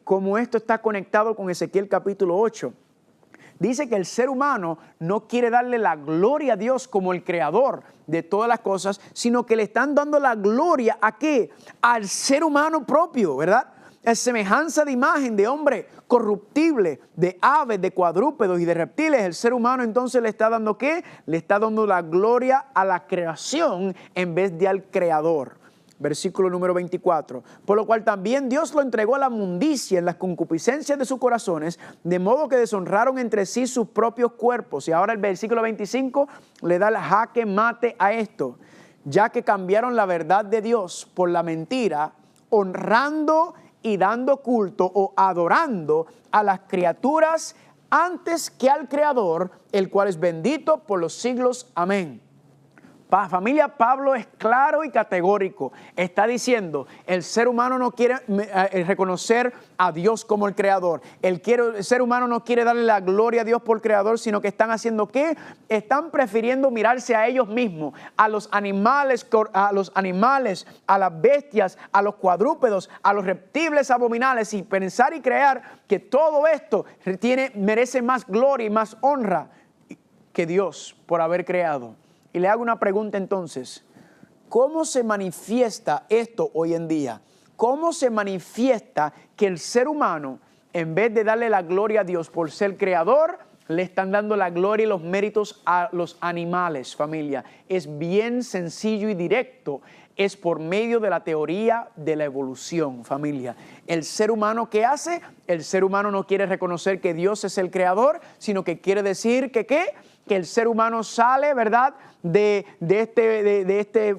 cómo esto está conectado con Ezequiel capítulo 8. Dice que el ser humano no quiere darle la gloria a Dios como el creador de todas las cosas, sino que le están dando la gloria ¿a qué? Al ser humano propio, ¿verdad? Es semejanza de imagen de hombre corruptible, de aves, de cuadrúpedos y de reptiles. El ser humano entonces le está dando ¿qué? Le está dando la gloria a la creación en vez de al creador. Versículo número 24. Por lo cual también Dios lo entregó a la mundicia en las concupiscencias de sus corazones, de modo que deshonraron entre sí sus propios cuerpos. Y ahora el versículo 25 le da el jaque mate a esto. Ya que cambiaron la verdad de Dios por la mentira, honrando y dando culto o adorando a las criaturas antes que al Creador, el cual es bendito por los siglos. Amén. Familia, Pablo es claro y categórico. Está diciendo, el ser humano no quiere reconocer a Dios como el creador. El ser humano no quiere darle la gloria a Dios por creador, sino que están haciendo ¿qué? Están prefiriendo mirarse a ellos mismos, a los animales, a las bestias, a los cuadrúpedos, a los reptiles abominables, y pensar y creer que todo esto merece más gloria y más honra que Dios por haber creado. Y le hago una pregunta entonces, ¿cómo se manifiesta esto hoy en día? ¿Cómo se manifiesta que el ser humano, en vez de darle la gloria a Dios por ser creador, le están dando la gloria y los méritos a los animales, familia? Es bien sencillo y directo. Es por medio de la teoría de la evolución, familia. El ser humano, ¿qué hace? El ser humano no quiere reconocer que Dios es el creador, sino que quiere decir que ¿qué? Que el ser humano sale, ¿verdad?, de este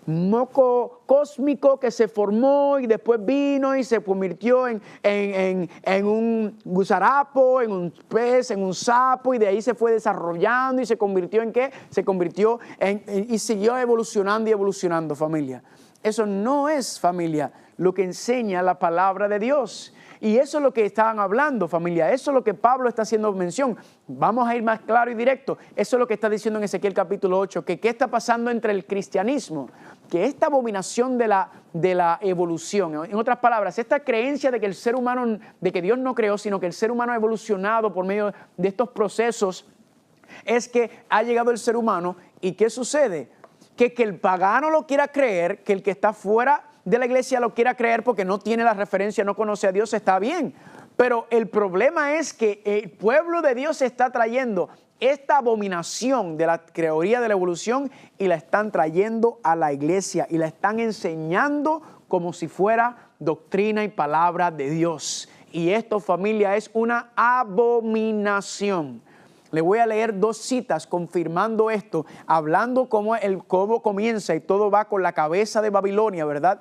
moco cósmico que se formó y después vino y se convirtió en un gusarapo, en un pez, en un sapo, y de ahí se fue desarrollando y se convirtió ¿en qué? Se convirtió y siguió evolucionando y evolucionando, familia. Eso no es, familia, lo que enseña la palabra de Dios. Y eso es lo que estaban hablando, familia. Eso es lo que Pablo está haciendo mención. Vamos a ir más claro y directo. Eso es lo que está diciendo en Ezequiel capítulo 8. Que qué está pasando entre el cristianismo. Que esta abominación de la evolución. En otras palabras, esta creencia de que el ser humano, de que Dios no creó, sino que el ser humano ha evolucionado por medio de estos procesos. Es que ha llegado el ser humano. ¿Y qué sucede? Que el pagano lo quiera creer, que el que está fuera de la iglesia lo quiera creer porque no tiene la referencia, no conoce a Dios, está bien. Pero el problema es que el pueblo de Dios está trayendo esta abominación de la teoría de la evolución y la están trayendo a la iglesia y la están enseñando como si fuera doctrina y palabra de Dios. Y esto, familia, es una abominación. Le voy a leer 2 citas confirmando esto, hablando cómo comienza y todo va con la cabeza de Babilonia, ¿verdad?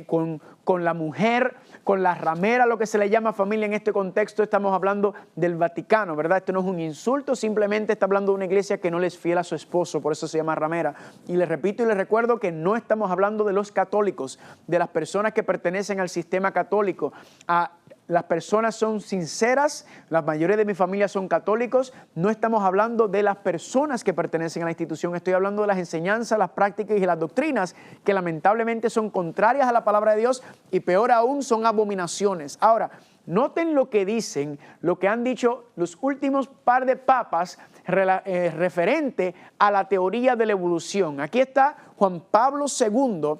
Con la mujer, con la ramera, lo que se le llama, familia. En este contexto estamos hablando del Vaticano, ¿verdad? Esto no es un insulto, simplemente está hablando de una iglesia que no le es fiel a su esposo, por eso se llama ramera. Y les repito y les recuerdo que no estamos hablando de los católicos, de las personas que pertenecen al sistema católico. Las personas son sinceras, la mayoría de mi familia son católicos, no estamos hablando de las personas que pertenecen a la institución, estoy hablando de las enseñanzas, las prácticas y las doctrinas que lamentablemente son contrarias a la palabra de Dios y peor aún son abominaciones. Ahora, noten lo que dicen, lo que han dicho los últimos par de papas referente a la teoría de la evolución. Aquí está Juan Pablo II.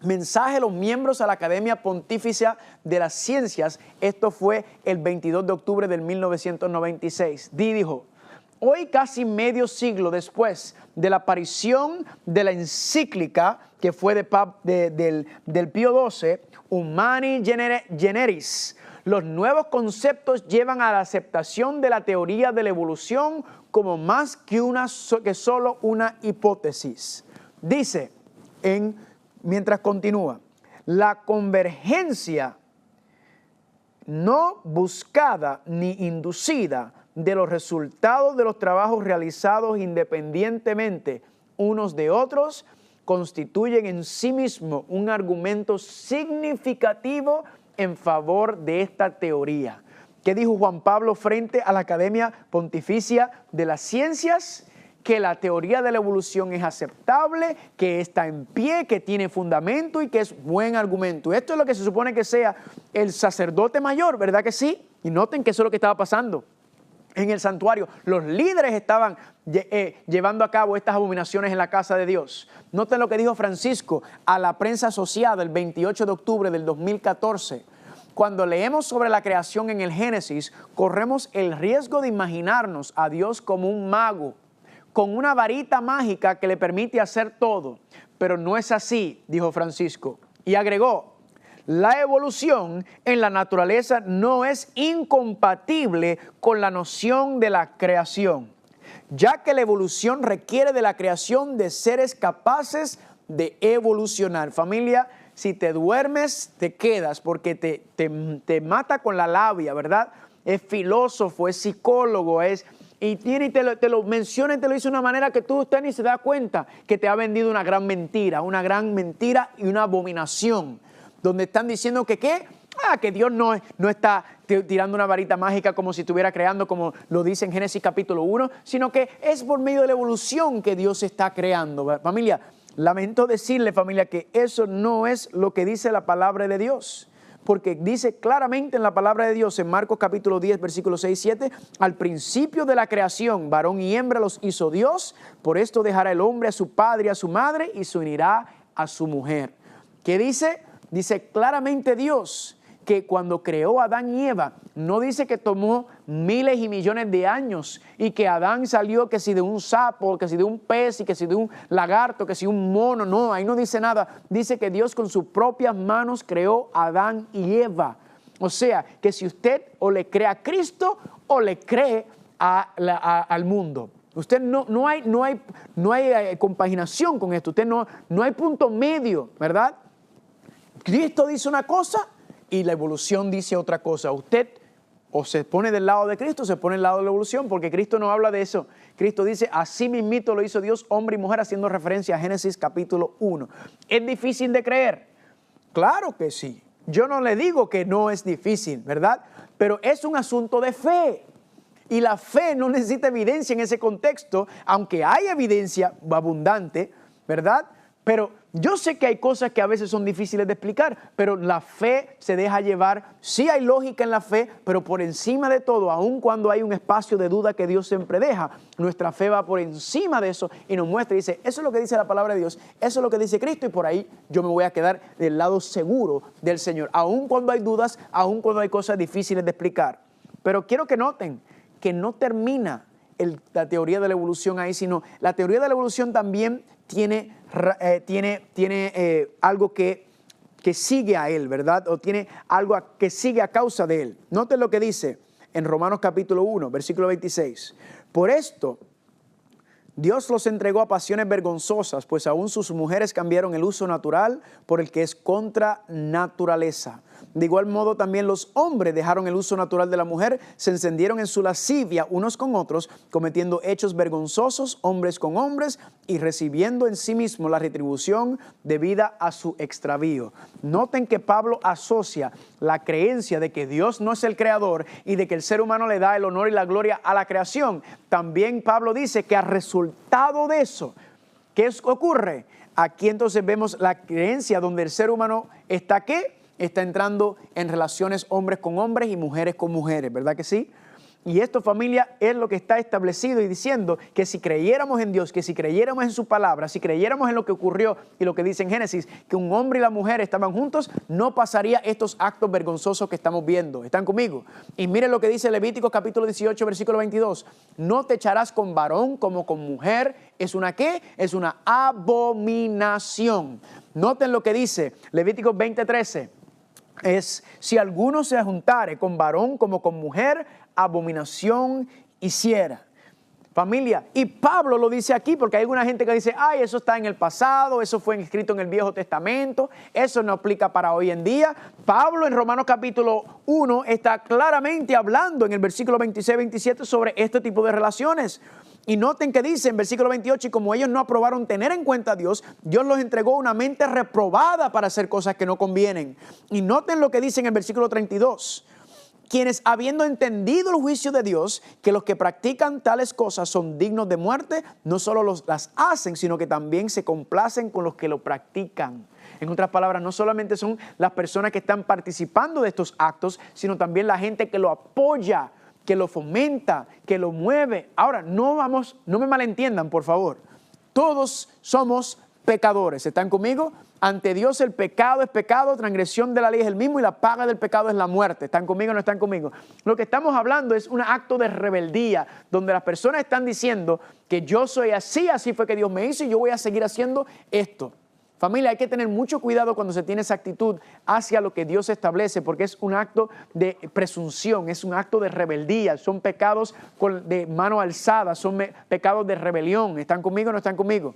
Mensaje a los miembros a la Academia Pontificia de las Ciencias. Esto fue el 22 de octubre del 1996. Dijo: hoy, casi medio siglo después de la aparición de la encíclica que fue del Pío XII, Humani Generis, los nuevos conceptos llevan a la aceptación de la teoría de la evolución como más que solo una hipótesis. Dice mientras continúa, la convergencia no buscada ni inducida de los resultados de los trabajos realizados independientemente unos de otros constituyen en sí mismo un argumento significativo en favor de esta teoría. ¿Qué dijo Juan Pablo frente a la Academia Pontificia de las Ciencias? Que la teoría de la evolución es aceptable, que está en pie, que tiene fundamento y que es buen argumento. Esto es lo que se supone que sea el sacerdote mayor, ¿verdad que sí? Y noten que eso es lo que estaba pasando en el santuario. Los líderes estaban llevando a cabo estas abominaciones en la casa de Dios. Noten lo que dijo Francisco a la prensa asociada el 28 de octubre del 2014. Cuando leemos sobre la creación en el Génesis, corremos el riesgo de imaginarnos a Dios como un mago, con una varita mágica que le permite hacer todo. Pero no es así, dijo Francisco. Y agregó, la evolución en la naturaleza no es incompatible con la noción de la creación, ya que la evolución requiere de la creación de seres capaces de evolucionar. Familia, si te duermes, te quedas porque te mata con la labia, ¿verdad? Es filósofo, es psicólogo, y te lo menciona y te lo dice de una manera que usted ni se da cuenta que te ha vendido una gran mentira y una abominación. Donde están diciendo que que Dios no está tirando una varita mágica como si estuviera creando, como lo dice en Génesis capítulo 1, sino que es por medio de la evolución que Dios está creando. Familia, lamento decirle, familia, que eso no es lo que dice la palabra de Dios. Porque dice claramente en la palabra de Dios, en Marcos capítulo 10, versículos 6 y 7, al principio de la creación, varón y hembra los hizo Dios, por esto dejará el hombre a su padre y a su madre y se unirá a su mujer. ¿Qué dice? Dice claramente Dios que cuando creó a Adán y Eva, no dice que tomó miles y millones de años y que Adán salió que si de un sapo, que si de un pez y que si de un lagarto, que si un mono. No, ahí no dice nada. Dice que Dios con sus propias manos creó a Adán y Eva. O sea, que si usted o le cree a Cristo o le cree al mundo. Usted no hay compaginación con esto. Usted no hay punto medio, ¿verdad? Cristo dice una cosa y la evolución dice otra cosa. Usted o se pone del lado de Cristo o se pone del lado de la evolución, porque Cristo no habla de eso. Cristo dice, así mismito lo hizo Dios, hombre y mujer, haciendo referencia a Génesis capítulo 1. ¿Es difícil de creer? Claro que sí. Yo no le digo que no es difícil, ¿verdad? Pero es un asunto de fe. Y la fe no necesita evidencia en ese contexto, aunque hay evidencia abundante, ¿verdad? Pero yo sé que hay cosas que a veces son difíciles de explicar, pero la fe se deja llevar. Sí hay lógica en la fe, pero por encima de todo, aun cuando hay un espacio de duda que Dios siempre deja, nuestra fe va por encima de eso y nos muestra y dice, eso es lo que dice la palabra de Dios, eso es lo que dice Cristo, y por ahí yo me voy a quedar del lado seguro del Señor, aun cuando hay dudas, aun cuando hay cosas difíciles de explicar. Pero quiero que noten que no termina la teoría de la evolución ahí, sino la teoría de la evolución también tiene algo que sigue a él, ¿verdad? O tiene algo que sigue a causa de él. Noten lo que dice en Romanos capítulo 1, versículo 26. Por esto, Dios los entregó a pasiones vergonzosas, pues aún sus mujeres cambiaron el uso natural por el que es contra naturaleza. De igual modo también los hombres dejaron el uso natural de la mujer, se encendieron en su lascivia unos con otros, cometiendo hechos vergonzosos hombres con hombres y recibiendo en sí mismo la retribución debida a su extravío. Noten que Pablo asocia la creencia de que Dios no es el creador y de que el ser humano le da el honor y la gloria a la creación. También Pablo dice que a resultado de eso, ¿qué ocurre? Aquí entonces vemos la creencia donde el ser humano está ¿qué? Está entrando en relaciones hombres con hombres y mujeres con mujeres, ¿verdad que sí? Y esto, familia, es lo que está establecido y diciendo que si creyéramos en Dios, que si creyéramos en su palabra, si creyéramos en lo que ocurrió y lo que dice en Génesis, que un hombre y la mujer estaban juntos, no pasaría estos actos vergonzosos que estamos viendo. ¿Están conmigo? Y miren lo que dice Levíticos capítulo 18, versículo 22. No te echarás con varón como con mujer. ¿Es una qué? Es una abominación. Noten lo que dice Levíticos 20:13. Es, si alguno se juntare con varón como con mujer, abominación hiciera. Familia, y Pablo lo dice aquí porque hay alguna gente que dice, ay, eso está en el pasado, eso fue escrito en el Viejo Testamento, eso no aplica para hoy en día. Pablo en Romanos capítulo 1 está claramente hablando en el versículo 26-27 sobre este tipo de relaciones. Y noten que dice en versículo 28, y como ellos no aprobaron tener en cuenta a Dios, Dios los entregó una mente reprobada para hacer cosas que no convienen. Y noten lo que dice en el versículo 32. Quienes habiendo entendido el juicio de Dios, que los que practican tales cosas son dignos de muerte, no solo las hacen, sino que también se complacen con los que lo practican. En otras palabras, no solamente son las personas que están participando de estos actos, sino también la gente que lo apoya, que lo fomenta, que lo mueve. Ahora, no me malentiendan, por favor. Todos somos pecadores. ¿Están conmigo? Ante Dios el pecado es pecado, transgresión de la ley es el mismo y la paga del pecado es la muerte. ¿Están conmigo o no están conmigo? Lo que estamos hablando es un acto de rebeldía, donde las personas están diciendo que yo soy así, así fue que Dios me hizo y yo voy a seguir haciendo esto. Familia, hay que tener mucho cuidado cuando se tiene esa actitud hacia lo que Dios establece, porque es un acto de presunción, es un acto de rebeldía, son pecados de mano alzada, son pecados de rebelión. ¿Están conmigo o no están conmigo?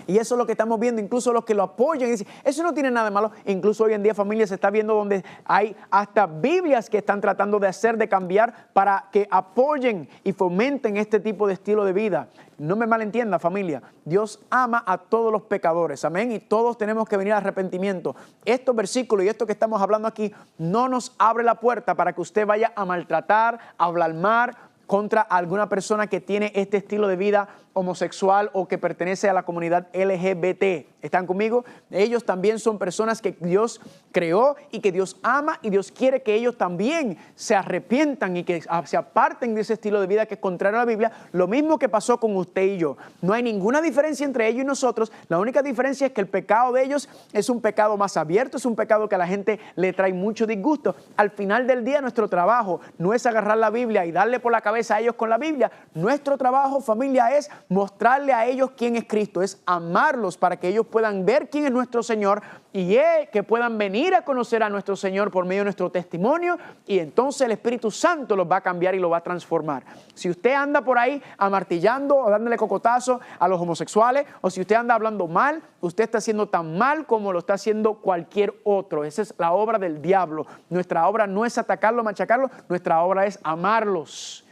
Y eso es lo que estamos viendo, incluso los que lo apoyan y dicen, eso no tiene nada de malo. Incluso hoy en día, familia, se está viendo donde hay hasta Biblias que están tratando de cambiar para que apoyen y fomenten este tipo de estilo de vida. No me malentienda, familia, Dios ama a todos los pecadores, amén, y todos tenemos que venir al arrepentimiento. Estos versículos y esto que estamos hablando aquí no nos abre la puerta para que usted vaya a maltratar, a blasfemar contra alguna persona que tiene este estilo de vida homosexual o que pertenece a la comunidad LGBT. ¿Están conmigo? Ellos también son personas que Dios creó y que Dios ama, y Dios quiere que ellos también se arrepientan y que se aparten de ese estilo de vida que es contrario a la Biblia. Lo mismo que pasó con usted y yo. No hay ninguna diferencia entre ellos y nosotros. La única diferencia es que el pecado de ellos es un pecado más abierto, es un pecado que a la gente le trae mucho disgusto. Al final del día, nuestro trabajo no es agarrar la Biblia y darle por la cabeza a ellos con la Biblia. Nuestro trabajo, familia, es mostrarle a ellos quién es Cristo, es amarlos para que ellos puedan ver quién es nuestro Señor y que puedan venir a conocer a nuestro Señor por medio de nuestro testimonio, y entonces el Espíritu Santo los va a cambiar y los va a transformar. Si usted anda por ahí amartillando o dándole cocotazo a los homosexuales, o si usted anda hablando mal, usted está haciendo tan mal como lo está haciendo cualquier otro. Esa es la obra del diablo. Nuestra obra no es atacarlo, machacarlo, nuestra obra es amarlos.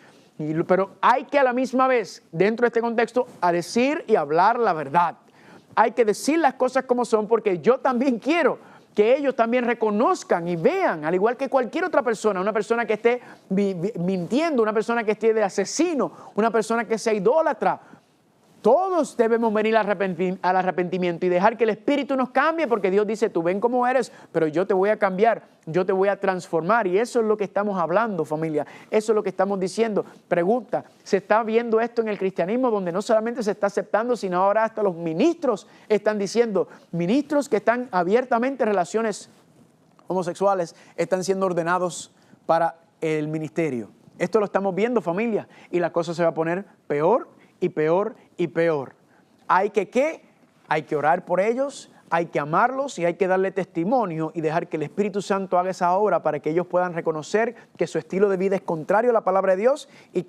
Pero hay que a la misma vez, dentro de este contexto, a decir y hablar la verdad. Hay que decir las cosas como son, porque yo también quiero que ellos también reconozcan y vean, al igual que cualquier otra persona, una persona que esté mintiendo, una persona que esté de asesino, una persona que sea idólatra. Todos debemos venir al arrepentimiento y dejar que el Espíritu nos cambie, porque Dios dice, tú ven como eres, pero yo te voy a cambiar, yo te voy a transformar. Y eso es lo que estamos hablando, familia. Eso es lo que estamos diciendo. Pregunta, ¿se está viendo esto en el cristianismo, donde no solamente se está aceptando, sino ahora hasta los ministros están diciendo, ministros que están abiertamente en relaciones homosexuales, están siendo ordenados para el ministerio? Esto lo estamos viendo, familia, y la cosa se va a poner peor y peor y peor. Hay que orar por ellos, hay que amarlos y hay que darle testimonio y dejar que el Espíritu Santo haga esa obra para que ellos puedan reconocer que su estilo de vida es contrario a la palabra de Dios y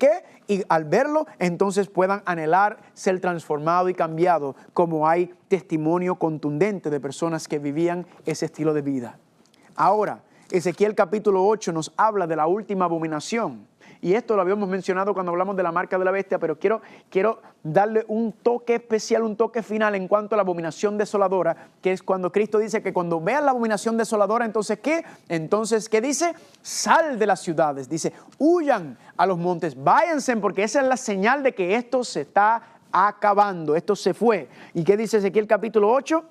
al verlo entonces puedan anhelar ser transformado y cambiado, como hay testimonio contundente de personas que vivían ese estilo de vida. Ahora, Ezequiel capítulo 8 nos habla de la última abominación. Y esto lo habíamos mencionado cuando hablamos de la marca de la bestia, pero quiero darle un toque especial, un toque final en cuanto a la abominación desoladora, que es cuando Cristo dice que cuando vean la abominación desoladora, entonces ¿qué? Entonces, ¿qué dice? Sal de las ciudades, dice, huyan a los montes, váyanse, porque esa es la señal de que esto se está acabando, esto se fue. ¿Y qué dice Ezequiel capítulo 8?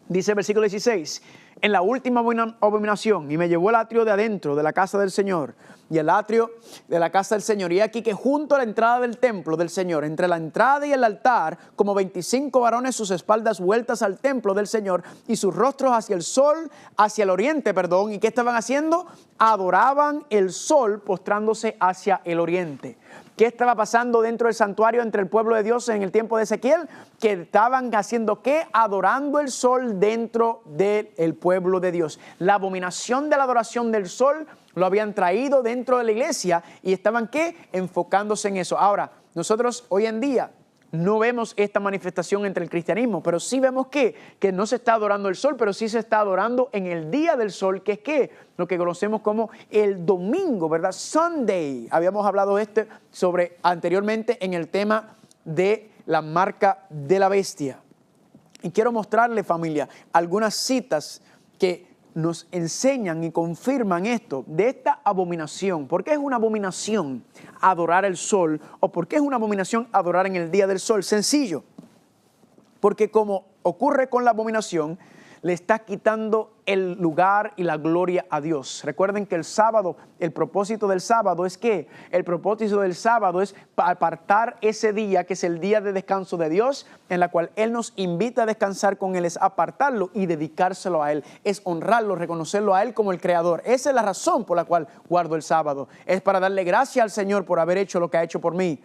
Dice el versículo 16, en la última abominación, y me llevó el atrio de adentro de la casa del Señor, y el atrio de la casa del Señor, y aquí que junto a la entrada del templo del Señor, entre la entrada y el altar, como 25 varones, sus espaldas vueltas al templo del Señor, y sus rostros hacia el sol, hacia el oriente, ¿y qué estaban haciendo? Adoraban el sol, postrándose hacia el oriente. ¿Qué estaba pasando dentro del santuario entre el pueblo de Dios en el tiempo de Ezequiel? Que estaban haciendo ¿qué? Adorando el sol dentro del pueblo de Dios. La abominación de la adoración del sol lo habían traído dentro de la iglesia y estaban ¿qué? Enfocándose en eso. Ahora, nosotros hoy en día no vemos esta manifestación entre el cristianismo, pero sí vemos que no se está adorando el sol, pero sí se está adorando en el día del sol, que es ¿qué? Lo que conocemos como el domingo, ¿verdad? Sunday. Habíamos hablado sobre anteriormente en el tema de la marca de la bestia. Y quiero mostrarle, familia, algunas citas que nos enseñan y confirman esto, de esta abominación. ¿Por qué es una abominación adorar el sol? ¿O por qué es una abominación adorar en el día del sol? Sencillo, porque como ocurre con la abominación, le está quitando el lugar y la gloria a Dios. Recuerden que el sábado, el propósito del sábado es ¿qué? El propósito del sábado es apartar ese día, que es el día de descanso de Dios, en la cual Él nos invita a descansar con Él, es apartarlo y dedicárselo a Él, es honrarlo, reconocerlo a Él como el Creador. Esa es la razón por la cual guardo el sábado, es para darle gracias al Señor por haber hecho lo que ha hecho por mí.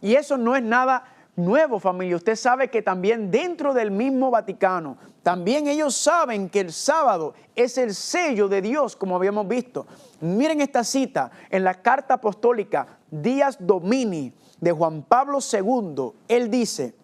Y eso no es nada nuevo, familia. Usted sabe que también dentro del mismo Vaticano, también ellos saben que el sábado es el sello de Dios, como habíamos visto. Miren esta cita en la carta apostólica Dies Domini de Juan Pablo II. Él dice,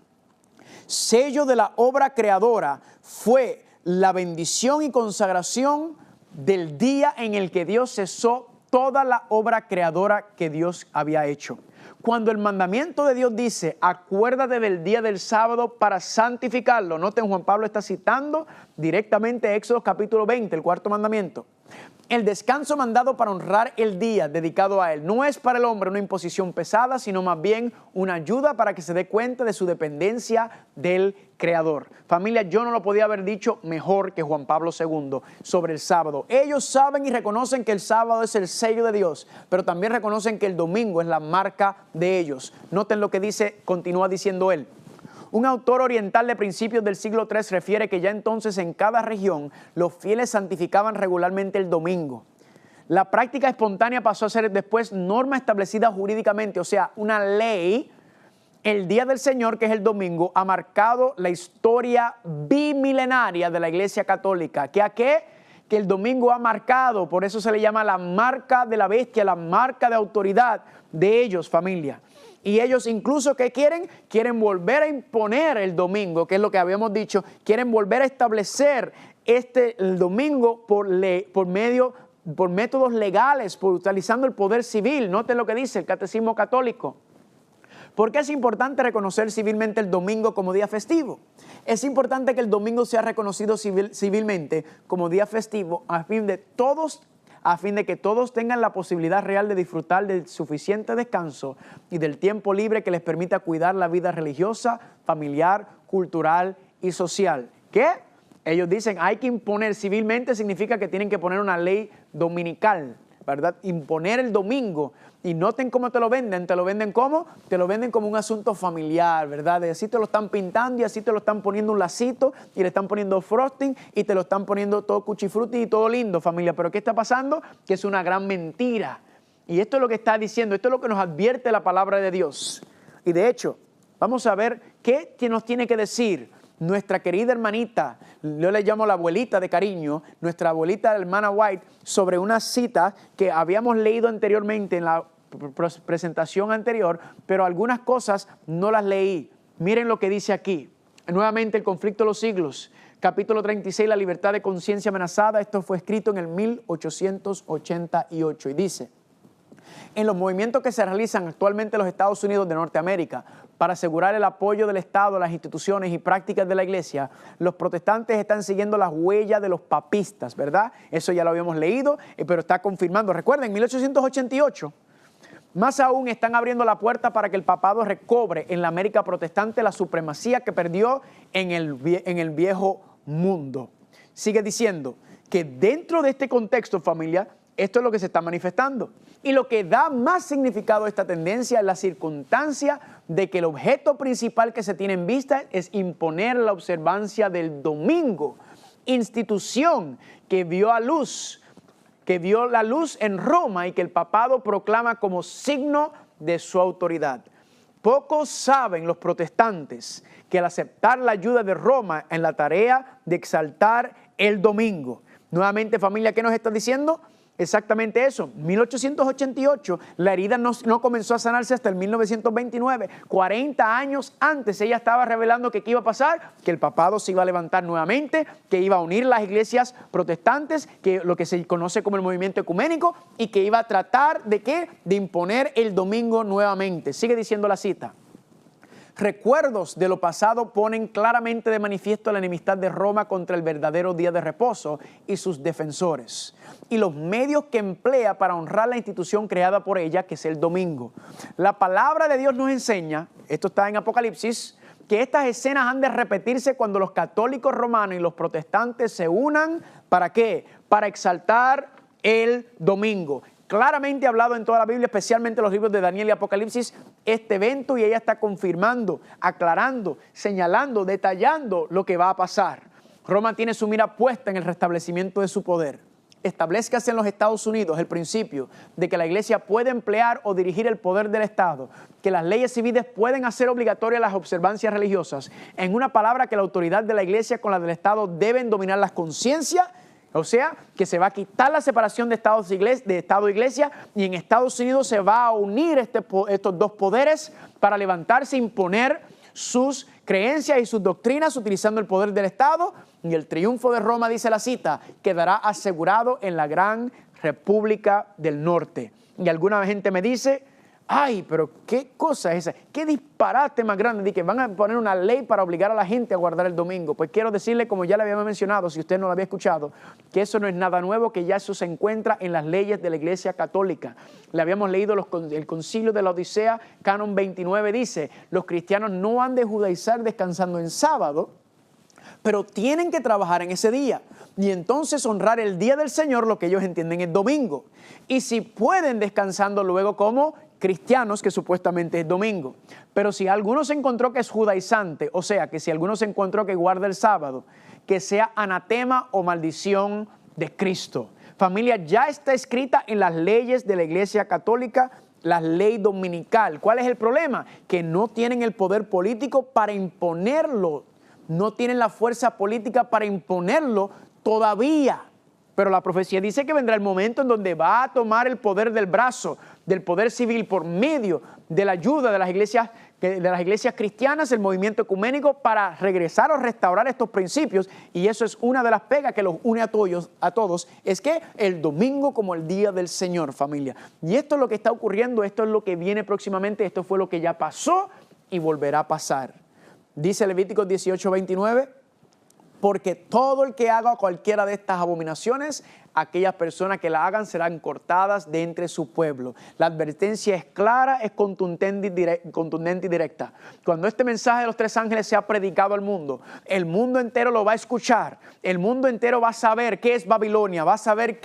sello de la obra creadora fue la bendición y consagración del día en el que Dios cesó toda la obra creadora que Dios había hecho. Cuando el mandamiento de Dios dice, acuérdate del día del sábado para santificarlo. Noten, Juan Pablo está citando directamente Éxodo capítulo 20, el cuarto mandamiento. El descanso mandado para honrar el día dedicado a Él no es para el hombre una imposición pesada, sino más bien una ayuda para que se dé cuenta de su dependencia del Creador. Familia, yo no lo podía haber dicho mejor que Juan Pablo II sobre el sábado. Ellos saben y reconocen que el sábado es el sello de Dios, pero también reconocen que el domingo es la marca de ellos. Noten lo que dice, continúa diciendo él. Un autor oriental de principios del siglo III refiere que ya entonces en cada región los fieles santificaban regularmente el domingo. La práctica espontánea pasó a ser después norma establecida jurídicamente, o sea, una ley el día del Señor, que es el domingo, ha marcado la historia bimilenaria de la Iglesia Católica. Que el domingo ha marcado, por eso se le llama la marca de la bestia, la marca de autoridad de ellos, familia. Y ellos incluso, ¿qué quieren? Quieren volver a imponer el domingo, que es lo que habíamos dicho. Quieren volver a establecer el domingo por métodos legales, utilizando el poder civil. Noten lo que dice el Catecismo Católico. ¿Por qué es importante reconocer civilmente el domingo como día festivo? Es importante que el domingo sea reconocido civilmente como día festivo a fin de que todos tengan la posibilidad real de disfrutar del suficiente descanso y del tiempo libre que les permita cuidar la vida religiosa, familiar, cultural y social. ¿Qué? Ellos dicen, hay que imponer civilmente, significa que tienen que poner una ley dominical, ¿verdad? Imponer el domingo. Y noten cómo te lo venden. ¿Te lo venden cómo? Te lo venden como un asunto familiar, ¿verdad? Y así te lo están pintando y así te lo están poniendo un lacito y le están poniendo frosting y te lo están poniendo todo cuchifruti y todo lindo, familia. Pero ¿qué está pasando? Que es una gran mentira. Y esto es lo que está diciendo, esto es lo que nos advierte la palabra de Dios. Y de hecho, vamos a ver qué nos tiene que decir nuestra querida hermanita, yo le llamo la abuelita de cariño, nuestra abuelita, la hermana White, sobre una cita que habíamos leído anteriormente en la presentación anterior, pero algunas cosas no las leí. Miren lo que dice aquí. Nuevamente, el conflicto de los siglos, capítulo 36, la libertad de conciencia amenazada. Esto fue escrito en el 1888 y dice: en los movimientos que se realizan actualmente en los Estados Unidos de Norteamérica para asegurar el apoyo del Estado a las instituciones y prácticas de la Iglesia, los protestantes están siguiendo las huellas de los papistas, ¿verdad? Eso ya lo habíamos leído, pero está confirmando. Recuerden, en 1888, más aún están abriendo la puerta para que el papado recobre en la América protestante la supremacía que perdió en el viejo mundo. Sigue diciendo que dentro de este contexto, familia, esto es lo que se está manifestando. Y lo que da más significado a esta tendencia es la circunstancia de que el objeto principal que se tiene en vista es imponer la observancia del domingo, institución que vio la luz en Roma y que el papado proclama como signo de su autoridad. Pocos saben los protestantes que al aceptar la ayuda de Roma en la tarea de exaltar el domingo. Nuevamente, familia, ¿qué nos está diciendo? Exactamente eso. 1888, la herida no comenzó a sanarse hasta el 1929. 40 años antes ella estaba revelando que ¿qué iba a pasar? Que el papado se iba a levantar nuevamente, que iba a unir las iglesias protestantes, que lo que se conoce como el movimiento ecuménico, y que iba a tratar ¿de qué? De imponer el domingo nuevamente. Sigue diciendo la cita. Recuerdos de lo pasado ponen claramente de manifiesto la enemistad de Roma contra el verdadero día de reposo y sus defensores, y los medios que emplea para honrar la institución creada por ella, que es el domingo. La palabra de Dios nos enseña, esto está en Apocalipsis, que estas escenas han de repetirse cuando los católicos romanos y los protestantes se unan. ¿Para qué? Para exaltar el domingo. Claramente hablado en toda la Biblia, especialmente los libros de Daniel y Apocalipsis, este evento, y ella está confirmando, aclarando, señalando, detallando lo que va a pasar. Roma tiene su mira puesta en el restablecimiento de su poder. Establezcase en los Estados Unidos el principio de que la Iglesia puede emplear o dirigir el poder del Estado, que las leyes civiles pueden hacer obligatorias las observancias religiosas. En una palabra, que la autoridad de la Iglesia con la del Estado deben dominar las conciencias. O sea, que se va a quitar la separación de Estado e Iglesia, y en Estados Unidos se va a unir estos dos poderes para levantarse e imponer sus creencias y sus doctrinas utilizando el poder del Estado, y el triunfo de Roma, dice la cita, quedará asegurado en la gran República del Norte. Y alguna gente me dice: ay, pero ¿qué cosa es esa? ¿Qué disparate más grande de que van a poner una ley para obligar a la gente a guardar el domingo? Pues quiero decirle, como ya le habíamos mencionado, si usted no lo había escuchado, que eso no es nada nuevo, que ya eso se encuentra en las leyes de la Iglesia Católica. Le habíamos leído el Concilio de la Odisea, Canon 29, dice: los cristianos no han de judaizar descansando en sábado, pero tienen que trabajar en ese día. Y entonces honrar el día del Señor, lo que ellos entienden es domingo. Y si pueden, descansando luego como cristianos, que supuestamente es domingo. Pero si alguno se encontró que es judaizante, o sea, que si alguno se encontró que guarda el sábado, que sea anatema o maldición de Cristo. Familia, ya está escrita en las leyes de la Iglesia Católica la ley dominical. ¿Cuál es el problema? Que no tienen el poder político para imponerlo. No tienen la fuerza política para imponerlo todavía. Pero la profecía dice que vendrá el momento en donde va a tomar el poder del brazo, del poder civil por medio de la ayuda de las iglesias cristianas, el movimiento ecuménico, para regresar o restaurar estos principios. Y eso es una de las pegas que los une a todos, es que el domingo como el día del Señor, familia. Y esto es lo que está ocurriendo, esto es lo que viene próximamente, esto fue lo que ya pasó y volverá a pasar. Dice Levíticos 18:29, porque todo el que haga cualquiera de estas abominaciones, aquellas personas que la hagan serán cortadas de entre su pueblo. La advertencia es clara, es contundente y directa. Cuando este mensaje de los tres ángeles sea predicado al mundo, el mundo entero lo va a escuchar. El mundo entero va a saber qué es Babilonia, va a saber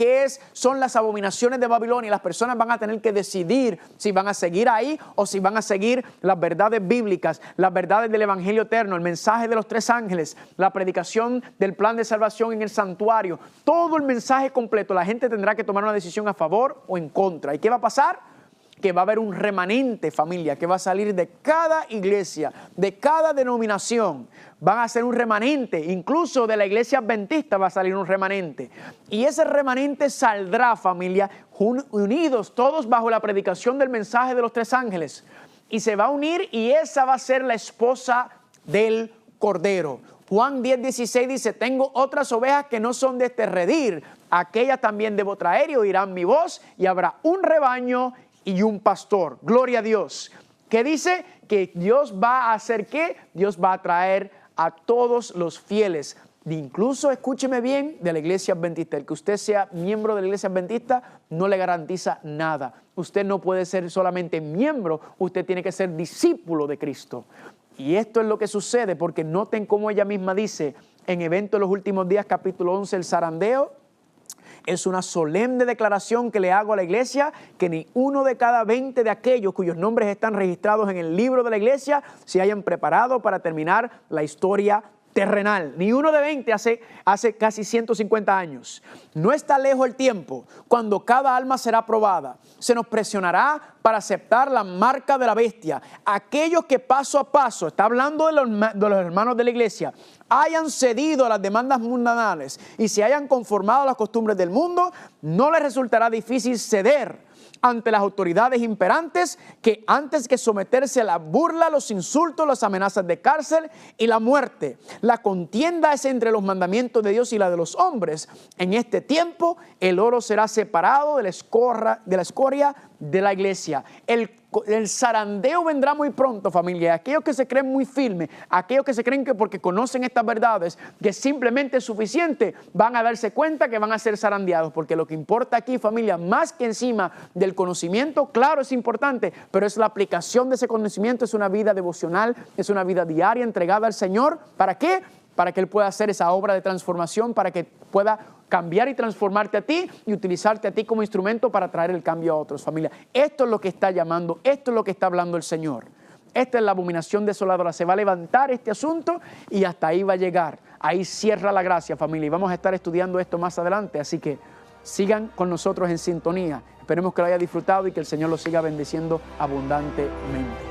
son las abominaciones de Babilonia. Las personas van a tener que decidir si van a seguir ahí o si van a seguir las verdades bíblicas, las verdades del evangelio eterno, el mensaje de los tres ángeles, la predicación del plan de salvación en el santuario. Todo el mensaje completo, la gente tendrá que tomar una decisión a favor o en contra. ¿Y qué va a pasar? Que va a haber un remanente, familia, que va a salir de cada iglesia, de cada denominación. Van a ser un remanente, incluso de la iglesia adventista va a salir un remanente. Y ese remanente saldrá, familia, unidos todos bajo la predicación del mensaje de los tres ángeles. Y se va a unir y esa va a ser la esposa del Cordero. Juan 10:16 dice, tengo otras ovejas que no son de este redil, aquellas también debo traer y oirán mi voz y habrá un rebaño y un pastor. Gloria a Dios. ¿Qué dice? Que Dios va a hacer ¿qué? Dios va a traer a todos los fieles. Incluso, escúcheme bien, de la iglesia adventista. El que usted sea miembro de la iglesia adventista no le garantiza nada. Usted no puede ser solamente miembro, usted tiene que ser discípulo de Cristo. Y esto es lo que sucede, porque noten cómo ella misma dice en Evento de los Últimos Días, capítulo 11, el zarandeo. Es una solemne declaración que le hago a la iglesia, que ni uno de cada 20 de aquellos cuyos nombres están registrados en el libro de la iglesia se hayan preparado para terminar la historia terrenal. Ni uno de 20 hace casi 150 años. No está lejos el tiempo cuando cada alma será probada. Se nos presionará para aceptar la marca de la bestia. Aquellos que paso a paso, está hablando de los hermanos de la iglesia, hayan cedido a las demandas mundanales y se hayan conformado a las costumbres del mundo, no les resultará difícil ceder ante las autoridades imperantes, que antes que someterse a la burla, los insultos, las amenazas de cárcel y la muerte. La contienda es entre los mandamientos de Dios y la de los hombres. En este tiempo el oro será separado de la escoria de la iglesia. El zarandeo vendrá muy pronto, familia. Aquellos que se creen muy firmes, aquellos que se creen que porque conocen estas verdades, que simplemente es suficiente, van a darse cuenta que van a ser zarandeados. Porque lo que importa aquí, familia, más que encima del conocimiento, claro, es importante, pero es la aplicación de ese conocimiento, es una vida devocional, es una vida diaria entregada al Señor. ¿Para qué? Para que Él pueda hacer esa obra de transformación, para que pueda cambiar y transformarte a ti y utilizarte a ti como instrumento para traer el cambio a otros, familia. Esto es lo que está llamando, esto es lo que está hablando el Señor. Esta es la abominación desoladora. Se va a levantar este asunto y hasta ahí va a llegar. Ahí cierra la gracia, familia. Y vamos a estar estudiando esto más adelante, así que sigan con nosotros en sintonía. Esperemos que lo haya disfrutado y que el Señor lo siga bendiciendo abundantemente.